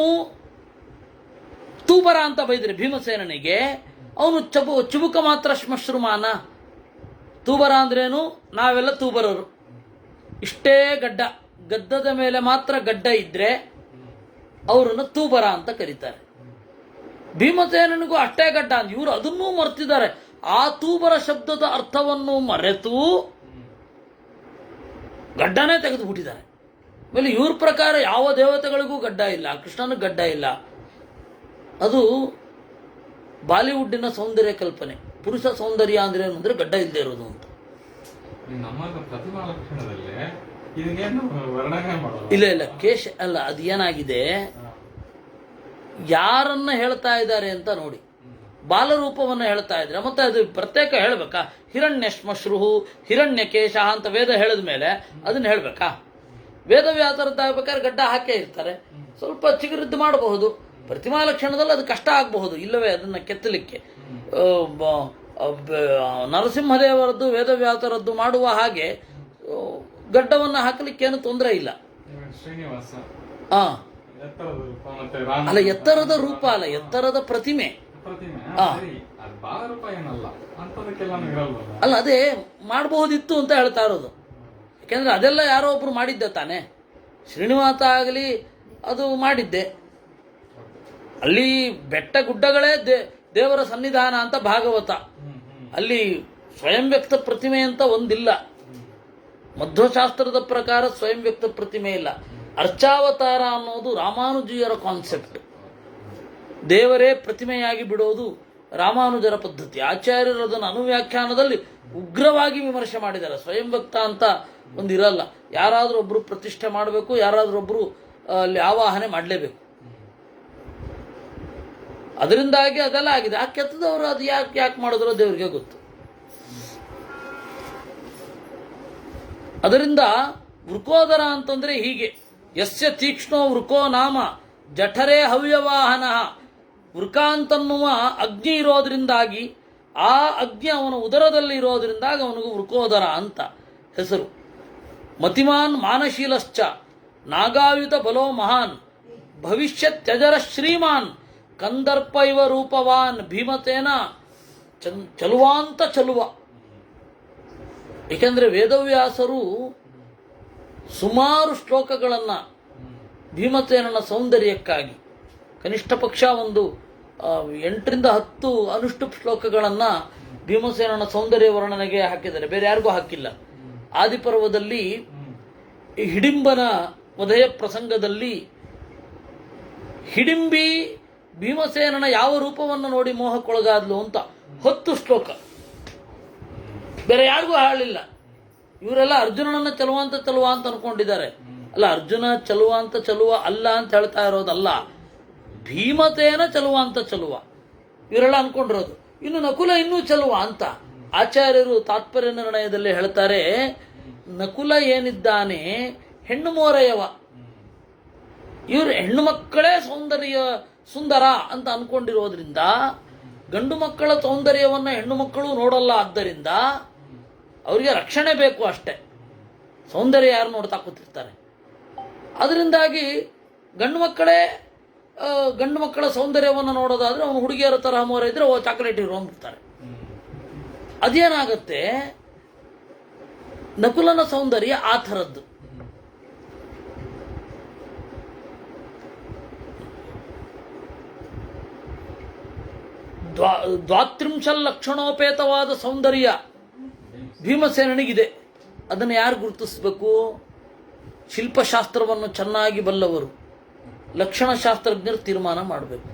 S1: ತೂಬರ ಅಂತ ಬೈದ್ರೆ ಭೀಮಸೇನಿಗೆ, ಅವನು ಚುಬುಕ ಮಾತ್ರ ಶ್ಮಶ್ರುಮಾನ. ತೂಬರ ಅಂದ್ರೇನು? ನಾವೆಲ್ಲ ತೂಬರರು. ಇಷ್ಟೇ ಗದ್ದದ ಮೇಲೆ ಮಾತ್ರ ಗಡ್ಡ ಇದ್ರೆ ಅವರನ್ನು ತೂಬರ ಅಂತ ಕರೀತಾರೆ. ಭೀಮಸೇನಿಗೂ ಅಷ್ಟೇ ಗಡ್ಡ ಅಂತ. ಇವರು ಅದನ್ನೂ ಮರ್ತಿದ್ದಾರೆ. ಆ ತೂಬರ ಶಬ್ದದ ಅರ್ಥವನ್ನು ಮರೆತು ಗಡ್ಡನೇ ತೆಗೆದು ಬಿಟ್ಟಿದ್ದಾರೆ. ಆಮೇಲೆ ಇವ್ರ ಪ್ರಕಾರ ಯಾವ ದೇವತೆಗಳಿಗೂ ಗಡ್ಡ ಇಲ್ಲ, ಕೃಷ್ಣನಿಗೆ ಗಡ್ಡ ಇಲ್ಲ. ಅದು ಬಾಲಿವುಡ್ಡಿನ ಸೌಂದರ್ಯ ಕಲ್ಪನೆ. ಪುರುಷ ಸೌಂದರ್ಯ ಅಂದ್ರೆ ಏನು ಅಂದ್ರೆ ಗಡ್ಡ ಇಲ್ಲದೆ ಇರೋದು ಅಂತ. ಇಲ್ಲ ಕೇಶ ಅಲ್ಲ, ಅದು ಏನಾಗಿದೆ, ಯಾರನ್ನ ಹೇಳ್ತಾ ಇದ್ದಾರೆ ಅಂತ ನೋಡಿ. ಬಾಲರೂಪವನ್ನು ಹೇಳ್ತಾ ಇದ್ರೆ ಮತ್ತೆ ಅದು ಪ್ರತ್ಯೇಕ ಹೇಳ್ಬೇಕಾ? ಹಿರಣ್ಯ ಶ್ಮಶ್ರುಹು ಹಿರಣ್ಯಕೇಶ ಅಂತ ವೇದ ಹೇಳಿದ ಮೇಲೆ ಅದನ್ನ ಹೇಳ್ಬೇಕಾ? ವೇದವ್ಯಾಸರದ್ದಾಗಬೇಕಾದ್ರೆ ಗಡ್ಡ ಹಾಕೇ ಇರ್ತಾರೆ. ಸ್ವಲ್ಪ ಚಿಗುರಿದ್ದು ಮಾಡಬಹುದು. ಪ್ರತಿಮಾ ಲಕ್ಷಣದಲ್ಲಿ ಅದು ಕಷ್ಟ ಆಗಬಹುದು, ಇಲ್ಲವೇ ಅದನ್ನ ಕೆತ್ತಲಿಕ್ಕೆ. ನರಸಿಂಹದೇವರದ್ದು ವೇದವ್ಯಾಸರದ್ದು ಮಾಡುವ ಹಾಗೆ ಗಡ್ಡವನ್ನು ಹಾಕಲಿಕ್ಕೆ ಏನು ತೊಂದರೆ ಇಲ್ಲ. ಅಲ್ಲ, ಎತ್ತರದ ರೂಪ ಅಲ್ಲ, ಎತ್ತರದ ಪ್ರತಿಮೆ. ಅಲ್ಲ, ಅದೇ ಮಾಡಬಹುದಿತ್ತು ಅಂತ ಹೇಳ್ತಾ ಇರೋದು. ಯಾಕೆಂದ್ರೆ ಅದೆಲ್ಲ ಯಾರೋ ಒಬ್ರು ಮಾಡಿದ್ದೆ ತಾನೆ. ಶ್ರೀನಿವಾಸ ಆಗಲಿ ಅದು ಮಾಡಿದ್ದೆ. ಅಲ್ಲಿ ಬೆಟ್ಟ ಗುಡ್ಡಗಳೇ ದೇವರ ಸನ್ನಿಧಾನ ಅಂತ ಭಾಗವತ. ಅಲ್ಲಿ ಸ್ವಯಂ ವ್ಯಕ್ತ ಪ್ರತಿಮೆ ಅಂತ ಒಂದಿಲ್ಲ. ಮಧ್ವಶಾಸ್ತ್ರದ ಪ್ರಕಾರ ಸ್ವಯಂ ವ್ಯಕ್ತ ಪ್ರತಿಮೆ ಇಲ್ಲ. ಅರ್ಚಾವತಾರ ಅನ್ನೋದು ರಾಮಾನುಜೀಯರ ಕಾನ್ಸೆಪ್ಟ್. ದೇವರೇ ಪ್ರತಿಮೆಯಾಗಿ ಬಿಡೋದು ರಾಮಾನುಜರ ಪದ್ಧತಿ. ಆಚಾರ್ಯರು ಅದನ್ನು ಅನುವ್ಯಾಖ್ಯಾನದಲ್ಲಿ ಉಗ್ರವಾಗಿ ವಿಮರ್ಶೆ ಮಾಡಿದ್ದಾರೆ. ಸ್ವಯಂ ವ್ಯಕ್ತ ಅಂತ ಒಂದಿರಲ್ಲ. ಯಾರಾದ್ರೂ ಒಬ್ರು ಪ್ರತಿಷ್ಠೆ ಮಾಡಬೇಕು, ಯಾರಾದ್ರೂ ಒಬ್ರು ಅಲ್ಲಿ ಆವಾಹನೆ ಮಾಡಲೇಬೇಕು. ಅದರಿಂದಾಗಿ ಅದೆಲ್ಲ ಆಗಿದೆ. ಆ ಕೆತ್ತದವರು ಅದು ಯಾಕೆ ಮಾಡಿದ್ರೋ ದೇವರಿಗೆ ಗೊತ್ತು. ಅದರಿಂದ ವೃಕೋದರ ಅಂತಂದ್ರೆ ಹೀಗೆ. ಯಸ್ಯ ತೀಕ್ಷ್ಣೋ ವೃಕೋ ನಾಮ ಜಠರೇ ಹವ್ಯವಾಹನ. ವೃಕ ಅಂತನ್ನುವ ಅಗ್ನಿ ಇರೋದ್ರಿಂದಾಗಿ, ಆ ಅಗ್ನಿ ಅವನ ಉದರದಲ್ಲಿ ಇರೋದ್ರಿಂದಾಗಿ ಅವನಿಗೂ ವೃಕೋದರ ಅಂತ ಹೆಸರು. ಮತಿಮಾನ್ ಮಾನಶೀಲಶ್ಚ ನಾಗಾಯುತ ಬಲೋ ಮಹಾನ್ ಭವಿಷ್ಯ ತ್ಯಜರ ಶ್ರೀಮಾನ್ ಕಂದರ್ಪ ಇವ ರೂಪವಾನ್ ಭೀಮಸೇನ ಚಲುವಾಂತ ಚಲುವ. ಏಕೆಂದರೆ ವೇದವ್ಯಾಸರು ಸುಮಾರು ಶ್ಲೋಕಗಳನ್ನು ಭೀಮಸೇನನ ಸೌಂದರ್ಯಕ್ಕಾಗಿ, ಕನಿಷ್ಠ ಪಕ್ಷ ಒಂದು 8 ರಿಂದ 10 ಅನುಷ್ಠುಪ್ ಶ್ಲೋಕಗಳನ್ನು ಭೀಮಸೇನನ ಸೌಂದರ್ಯ ವರ್ಣನೆಗೆ ಹಾಕಿದ್ದಾರೆ. ಬೇರೆ ಯಾರಿಗೂ ಹಾಕಿಲ್ಲ. ಆದಿಪರ್ವದಲ್ಲಿ ಈ ಹಿಡಿಂಬನ ವಧೆಯ ಪ್ರಸಂಗದಲ್ಲಿ ಹಿಡಿಂಬಿ ಭೀಮಸೇನನ ಯಾವ ರೂಪವನ್ನು ನೋಡಿ ಮೋಹಕ್ಕೊಳಗಾದ್ಲು ಅಂತ 10 ಶ್ಲೋಕ. ಬೇರೆ ಯಾರಿಗೂ ಹಾಳಿಲ್ಲ. ಇವರೆಲ್ಲ ಅರ್ಜುನನನ್ನ ಚಲುವ ಅಂತ ಅನ್ಕೊಂಡಿದ್ದಾರೆ. ಅಲ್ಲ, ಅರ್ಜುನ ಚಲುವ ಅಲ್ಲ ಅಂತ ಹೇಳ್ತಾ ಇರೋದಲ್ಲ, ಭೀಮಸೇನ ಚಲುವ ಇವರೆಲ್ಲ ಅನ್ಕೊಂಡಿರೋದು. ಇನ್ನು ನಕುಲ ಇನ್ನೂ ಚಲುವ ಅಂತ ಆಚಾರ್ಯರು ತಾತ್ಪರ್ಯ ನಿರ್ಣಯದಲ್ಲಿ ಹೇಳ್ತಾರೆ. ನಕುಲ ಏನಿದ್ದಾನೆ ಹೆಣ್ಣು ಮೋರೆಯವ. ಇವರು ಹೆಣ್ಣು ಮಕ್ಕಳೇ ಸುಂದರ ಅಂತ ಅನ್ಕೊಂಡಿರೋದ್ರಿಂದ ಗಂಡು ಮಕ್ಕಳ ಸೌಂದರ್ಯವನ್ನ ಹೆಣ್ಣು ಮಕ್ಕಳು ನೋಡಲ್ಲ. ಆದ್ದರಿಂದ ಅವರಿಗೆ ರಕ್ಷಣೆ ಬೇಕು ಅಷ್ಟೇ. ಸೌಂದರ್ಯ ಯಾರು ನೋಡ್ತಾ ಕೂತಿರ್ತಾರೆ. ಅದರಿಂದಾಗಿ ಗಂಡು ಮಕ್ಕಳ ಸೌಂದರ್ಯವನ್ನು ನೋಡೋದಾದ್ರೆ ಅವನು ಹುಡುಗಿಯರ ತರಹ ಮೋರ ಇದ್ರೆ ಚಾಕ್ಲೇಟ್ ಇರೋ ಅಂದ್ಬಿಡ್ತಾರೆ. ಅದೇನಾಗುತ್ತೆ, ನಕುಲನ ಸೌಂದರ್ಯ ಆ ಥರದ್ದು. ದ್ವಾತ್ರಿಂಶಲ್ಲಕ್ಷಣೋಪೇತವಾದ ಸೌಂದರ್ಯ ಭೀಮಸೇನಿಗಿದೆ. ಅದನ್ನು ಯಾರು ಗುರುತಿಸಬೇಕು? ಶಿಲ್ಪಶಾಸ್ತ್ರವನ್ನು ಚೆನ್ನಾಗಿ ಬಲ್ಲವರು, ಲಕ್ಷಣಶಾಸ್ತ್ರಜ್ಞರು ತೀರ್ಮಾನ ಮಾಡಬೇಕು.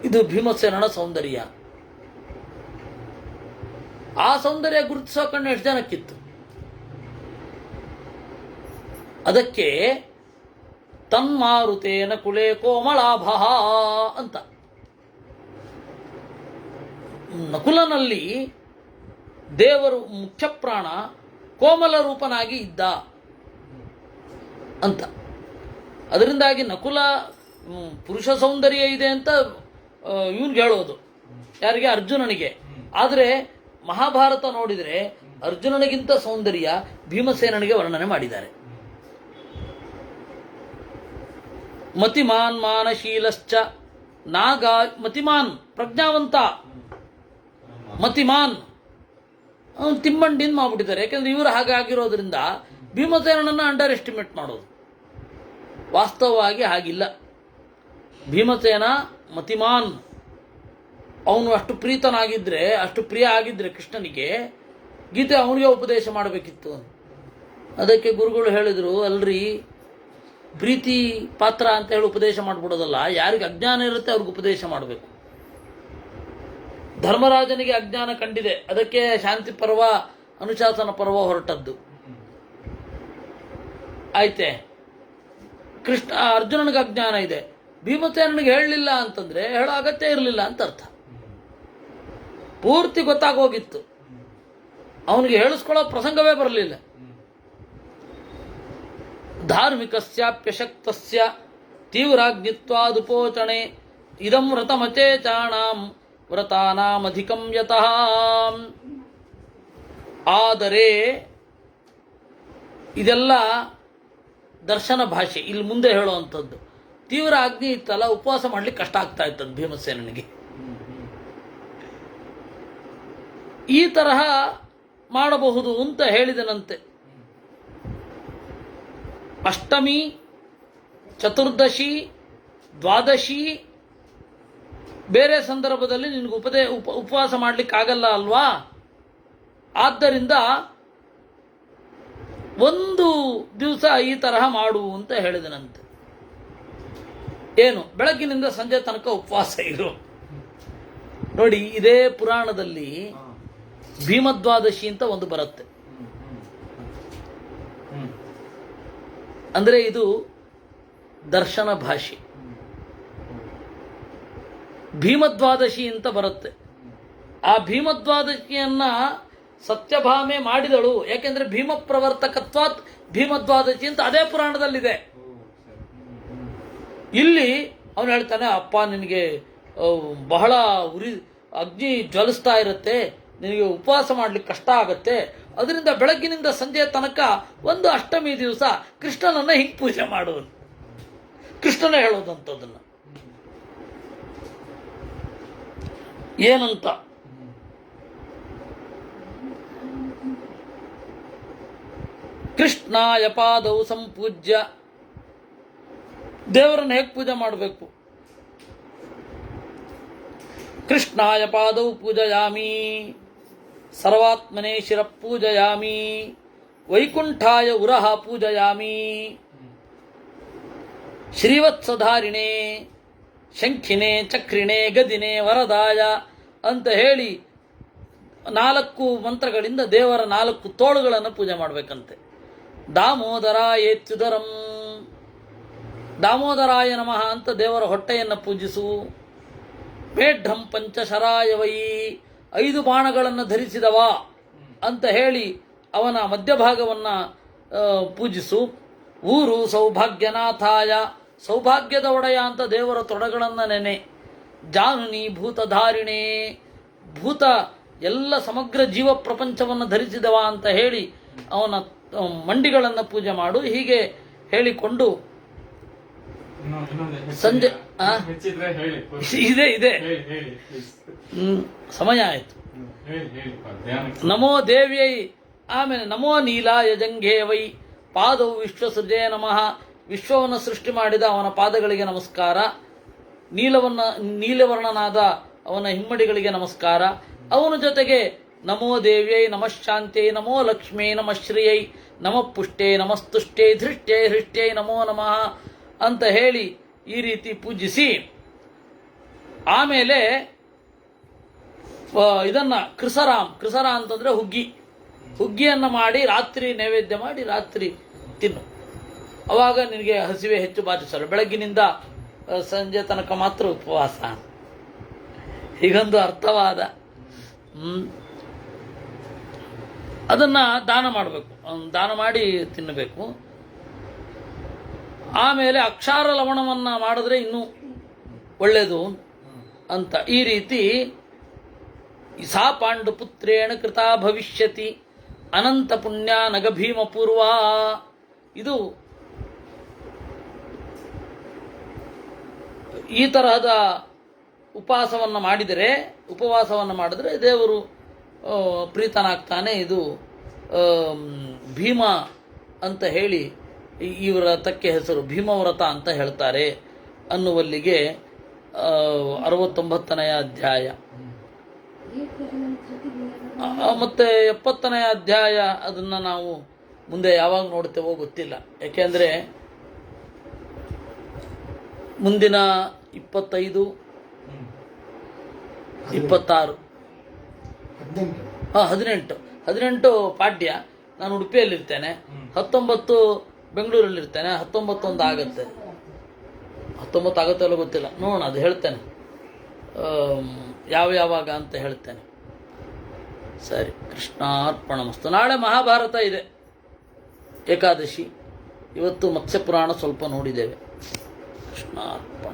S1: ಇದು ಭೀಮಸೇನನ ಸೌಂದರ್ಯ. ಆ ಸೌಂದರ್ಯ ಗುರುತಿಸೋ ಕಣ್ಣು ಎಷ್ಟು ಜನಕ್ಕಿತ್ತು? ಅದಕ್ಕೆ ತನ್ಮಾರುತೇನ ಕುಲೇ ಕೋಮಲಾಭ ಅಂತ. ನಕುಲನಲ್ಲಿ ದೇವರು ಮುಖ್ಯ ಪ್ರಾಣ ಕೋಮಲ ರೂಪನಾಗಿ ಇದ್ದ ಅಂತ. ಅದರಿಂದಾಗಿ ನಕುಲ ಪುರುಷ ಸೌಂದರ್ಯ ಇದೆ ಅಂತ ಇವನ್ಗೆ ಹೇಳೋದು, ಯಾರಿಗೆ? ಅರ್ಜುನನಿಗೆ. ಆದರೆ ಮಹಾಭಾರತ ನೋಡಿದರೆ ಅರ್ಜುನನಿಗಿಂತ ಸೌಂದರ್ಯ ಭೀಮಸೇನನಿಗೆ ವರ್ಣನೆ ಮಾಡಿದ್ದಾರೆ. ಮತಿಮಾನ್ ಮಾನಶೀಲಶ್ಚ ನಾಗ, ಮತಿಮಾನ್ ಪ್ರಜ್ಞಾವಂತ, ಮತಿಮಾನ್ ತಿಮ್ಮಂಡಿನ ಮಾಡ್ಬಿಟ್ಟಿದ್ದಾರೆ. ಯಾಕೆಂದ್ರೆ ಇವರು ಹಾಗೆ ಆಗಿರೋದ್ರಿಂದ ಭೀಮಸೇನನನ್ನು ಅಂಡರ್ ಎಸ್ಟಿಮೇಟ್ ಮಾಡೋದು. ವಾಸ್ತವವಾಗಿ ಹಾಗಿಲ್ಲ. ಭೀಮಸೇನ ಮತಿಮಾನ್. ಅವನು ಅಷ್ಟು ಪ್ರೀತನಾಗಿದ್ದರೆ, ಅಷ್ಟು ಪ್ರಿಯ ಆಗಿದ್ದರೆ ಕೃಷ್ಣನಿಗೆ, ಗೀತೆ ಅವನಿಗೆ ಉಪದೇಶ ಮಾಡಬೇಕಿತ್ತು. ಅದಕ್ಕೆ ಗುರುಗಳು ಹೇಳಿದರು, ಅಲ್ರಿ ಪ್ರೀತಿ ಪಾತ್ರ ಅಂತ ಹೇಳಿ ಉಪದೇಶ ಮಾಡಿಬಿಡೋದಲ್ಲ, ಯಾರಿಗೆ ಅಜ್ಞಾನ ಇರುತ್ತೆ ಅವ್ರಿಗೆ ಉಪದೇಶ ಮಾಡಬೇಕು. ಧರ್ಮರಾಜನಿಗೆ ಅಜ್ಞಾನ ಕಂಡಿದೆ, ಅದಕ್ಕೆ ಶಾಂತಿ ಪರ್ವ ಅನುಶಾಸನ ಪರ್ವ ಹೊರಟದ್ದು ಆಯ್ತೆ. ಅರ್ಜುನನಿಗೆ ಅಜ್ಞಾನ ಇದೆ, ಭೀಮಸೇನನಿಗೆ ಹೇಳಲಿಲ್ಲ ಅಂತಂದ್ರೆ ಹೇಳೋ ಅಗತ್ಯ ಇರಲಿಲ್ಲ ಅಂತ ಅರ್ಥ. ಪೂರ್ತಿ ಗೊತ್ತಾಗೋಗಿತ್ತು, ಅವನಿಗೆ ಹೇಳಿಸ್ಕೊಳ್ಳೋ ಪ್ರಸಂಗವೇ ಬರಲಿಲ್ಲ. ಧಾರ್ಮಿಕಸ್ಯಾಪ್ಯಶಕ್ತಸ್ಯ ತೀವ್ರಾಗ್ನಿತ್ವಾದುಪೋಚಣೆ ಇದಂ ವ್ರತಮಚೇಚಾಣಾಂ ವ್ರತಾನಾಮಧಿಕಂ ಯತಃ. ಆದರೆ ಇದೆಲ್ಲ ದರ್ಶನ ಭಾಷೆ. ಇಲ್ಲಿ ಮುಂದೆ ಹೇಳುವಂಥದ್ದು ತೀವ್ರ ಅಗ್ನಿ ಇತ್ತಲ್ಲ, ಉಪವಾಸ ಮಾಡ್ಲಿಕ್ಕೆ ಕಷ್ಟ ಆಗ್ತಾ ಇತ್ತಂತ ಭೀಮಸೇನನಿಗೆ. ಈ ತರಹ ಮಾಡಬಹುದು ಅಂತ ಹೇಳಿದನಂತೆ. ಅಷ್ಟಮಿ, ಚತುರ್ದಶಿ, ದ್ವಾದಶಿ ಬೇರೆ ಸಂದರ್ಭದಲ್ಲಿ ನಿನಗೆ ಉಪವಾಸ ಮಾಡಲಿಕ್ಕಾಗಲ್ಲ ಅಲ್ವಾ? ಆದ್ದರಿಂದ ಒಂದು ದಿವಸ ಈ ತರಹ ಮಾಡು ಅಂತ ಹೇಳಿದನಂತೆ. ಏನು? ಬೆಳಗ್ಗಿನಿಂದ ಸಂಜೆ ತನಕ ಉಪವಾಸ ಇರು. ನೋಡಿ, ಇದೇ ಪುರಾಣದಲ್ಲಿ ಭೀಮದ್ವಾದಶಿ ಅಂತ ಒಂದು ಬರುತ್ತೆ. ಅಂದರೆ ಇದು ದರ್ಶನ ಭಾಷೆ. ಭೀಮದ್ವಾದಶಿ ಅಂತ ಬರುತ್ತೆ. ಆ ಭೀಮದ್ವಾದಶಿಯನ್ನ ಸತ್ಯಭಾಮೆ ಮಾಡಿದಳು. ಯಾಕೆಂದ್ರೆ ಭೀಮ ಪ್ರವರ್ತಕತ್ವಾತ್ ಭೀಮದ್ವಾದಶಿ ಅಂತ ಅದೇ ಪುರಾಣದಲ್ಲಿದೆ. ಇಲ್ಲಿ ಅವನು ಹೇಳ್ತಾನೆ, ಅಪ್ಪ ನಿನಗೆ ಬಹಳ ಅಗ್ನಿ ಜ್ವಲಿಸ್ತಾ ಇರುತ್ತೆ, ನಿನಗೆ ಉಪವಾಸ ಮಾಡ್ಲಿಕ್ಕೆ ಕಷ್ಟ ಆಗತ್ತೆ, ಅದರಿಂದ ಬೆಳಗ್ಗಿನಿಂದ ಸಂಜೆಯ ತನಕ ಒಂದು ಅಷ್ಟಮಿ ದಿವಸ ಕೃಷ್ಣನನ್ನ ಹಿಂಗೆ ಪೂಜೆ ಮಾಡುವುದು. ಕೃಷ್ಣನೇ ಹೇಳೋದಂಥದ್ದನ್ನು ಏನಂತ. ಕೃಷ್ಣಾಯ ಪಾದೌ ಸಂಪೂಜ್ಯ. ದೇವರನ್ನು ಹೇಗೆ ಪೂಜೆ ಮಾಡಬೇಕು? ಕೃಷ್ಣಾಯ ಪಾದೌ ಪೂಜಯಾಮಿ, ಸರ್ವಾತ್ಮನೇ ಶಿರ ಪೂಜಯಾಮಿ, ವೈಕುಂಠಾಯ ಉರಹ ಪೂಜಯಾಮಿ, ಶ್ರೀವತ್ಸಧಾರಿಣೆ ಶಂಖಿನೇ ಚಕ್ರಿಣೆ ಗದಿನೇ ವರದಾಯ ಅಂತ ಹೇಳಿ 4 ಮಂತ್ರಗಳಿಂದ ದೇವರ 4 ತೋಳುಗಳನ್ನು ಪೂಜೆ ಮಾಡಬೇಕಂತೆ. ದಾಮೋದರಾಯೇತ್ಯುದರಂ, ದಾಮೋದರಾಯ ನಮಃ ಅಂತ ದೇವರ ಹೊಟ್ಟೆಯನ್ನು ಪೂಜಿಸು. ಮೇಢ್ರಂ ಪಂಚಶರಾಯವೈ, 5 ಬಾಣಗಳನ್ನು ಧರಿಸಿದವ ಅಂತ ಹೇಳಿ ಅವನ ಮಧ್ಯಭಾಗವನ್ನು ಪೂಜಿಸು. ಊರು ಸೌಭಾಗ್ಯನಾಥಾಯ, ಸೌಭಾಗ್ಯದ ಒಡೆಯ ಅಂತ ದೇವರ ತೊಡೆಗಳನ್ನು ನೆನೆ. ಜಾನುನಿ ಭೂತಧಾರಿಣೆ, ಭೂತ ಎಲ್ಲ ಸಮಗ್ರ ಜೀವ ಪ್ರಪಂಚವನ್ನು ಧರಿಸಿದವ ಅಂತ ಹೇಳಿ ಅವನ ಮಂಡಿಗಳನ್ನು ಪೂಜೆ ಮಾಡು. ಹೀಗೆ ಹೇಳಿಕೊಂಡು ಸಂಜೆ ಇದೆ ಸಮಯ ಆಯಿತು. ನಮೋ ದೇವ್ಯೈ, ಆಮೇಲೆ ನಮೋ ನೀಲಾಯ ಜಂಘೇ ವೈ, ಪಾದವು ವಿಶ್ವಸೃಜೇ ನಮಃ, ವಿಶ್ವವನ್ನು ಸೃಷ್ಟಿ ಮಾಡಿದ ಅವನ ಪಾದಗಳಿಗೆ ನಮಸ್ಕಾರ. ನೀಲವರ್ಣನಾದ ಅವನ ಹಿಮ್ಮಡಿಗಳಿಗೆ ನಮಸ್ಕಾರ. ಅವನ ಜೊತೆಗೆ ನಮೋ ದೇವ್ಯೈ ನಮಃ ಶಾಂತ್ಯೈ ನಮೋ ಲಕ್ಷ್ಮೀ ನಮಃ ಶ್ರಿಯೈ ನಮಃ ಪುಷ್ಟೇ ನಮಸ್ತುಷ್ಟೇ ಧೃಷ್ಟ್ಯೈ ಹೃಷ್ಟ್ಯೈ ನಮೋ ನಮಃ ಅಂತ ಹೇಳಿ ಈ ರೀತಿ ಪೂಜಿಸಿ ಆಮೇಲೆ ಇದನ್ನು ಕೃಸರ ಅಂತಂದರೆ ಹುಗ್ಗಿಯನ್ನು ಮಾಡಿ ರಾತ್ರಿ ನೈವೇದ್ಯ ಮಾಡಿ ರಾತ್ರಿ ತಿನ್ನು. ಅವಾಗ ನಿನಗೆ ಹಸಿವೆ ಹೆಚ್ಚು ಬಾಧಿಸಲ್ಲ. ಬೆಳಗ್ಗಿನಿಂದ ಸಂಜೆ ತನಕ ಮಾತ್ರ ಉಪವಾಸ. ಹೀಗೊಂದು ಅರ್ಥವಾದ. ಅದನ್ನು ದಾನ ಮಾಡಬೇಕು, ದಾನ ಮಾಡಿ ತಿನ್ನಬೇಕು. ಆಮೇಲೆ ಅಕ್ಷಾರ ಲವಣವನ್ನು ಮಾಡಿದ್ರೆ ಇನ್ನೂ ಒಳ್ಳೆಯದು ಅಂತ. ಈ ರೀತಿ ಸಾ ಪಾಂಡುಪುತ್ರೇಣ ಕೃತ ಭವಿಷ್ಯತಿ ಅನಂತ ಪುಣ್ಯ ನಗ ಭೀಮ ಪೂರ್ವ. ಇದು ಈ ತರಹದ ಉಪವಾಸವನ್ನು ಮಾಡಿದರೆ ದೇವರು ಪ್ರೀತನಾಗ್ತಾನೆ. ಇದು ಭೀಮ ಅಂತ ಹೇಳಿ ಈ ವ್ರತಕ್ಕೆ ಹೆಸರು ಭೀಮವ್ರತ ಅಂತ ಹೇಳ್ತಾರೆ ಅನ್ನುವಲ್ಲಿಗೆ 69ನೇ ಅಧ್ಯಾಯ. ಮತ್ತು 70ನೇ ಅಧ್ಯಾಯ ಅದನ್ನು ನಾವು ಮುಂದೆ ಯಾವಾಗ ನೋಡ್ತೇವೋ ಗೊತ್ತಿಲ್ಲ. ಯಾಕೆಂದರೆ ಮುಂದಿನ 25, 26, 18 ಪಾಡ್ಯ ನಾನು ಉಡುಪಿಯಲ್ಲಿರ್ತೇನೆ, 19 ಬೆಂಗಳೂರಲ್ಲಿರ್ತೇನೆ, 19 ಒಂದು ಆಗುತ್ತೆ. 19 ಆಗುತ್ತಲ್ಲ ಗೊತ್ತಿಲ್ಲ, ನೋಡೋಣ, ಅದು ಹೇಳ್ತೇನೆ ಯಾವಾಗ ಅಂತ ಹೇಳ್ತೇನೆ. ಸರಿ, ಕೃಷ್ಣಾರ್ಪಣಮಸ್ತು. ನಾಳೆ ಮಹಾಭಾರತ ಇದೆ, ಏಕಾದಶಿ. ಇವತ್ತು ಮತ್ಸ್ಯ ಪುರಾಣ ಸ್ವಲ್ಪ ನೋಡಿದ್ದೇವೆ. ಕೃಷ್ಣಾರ್ಪಣ.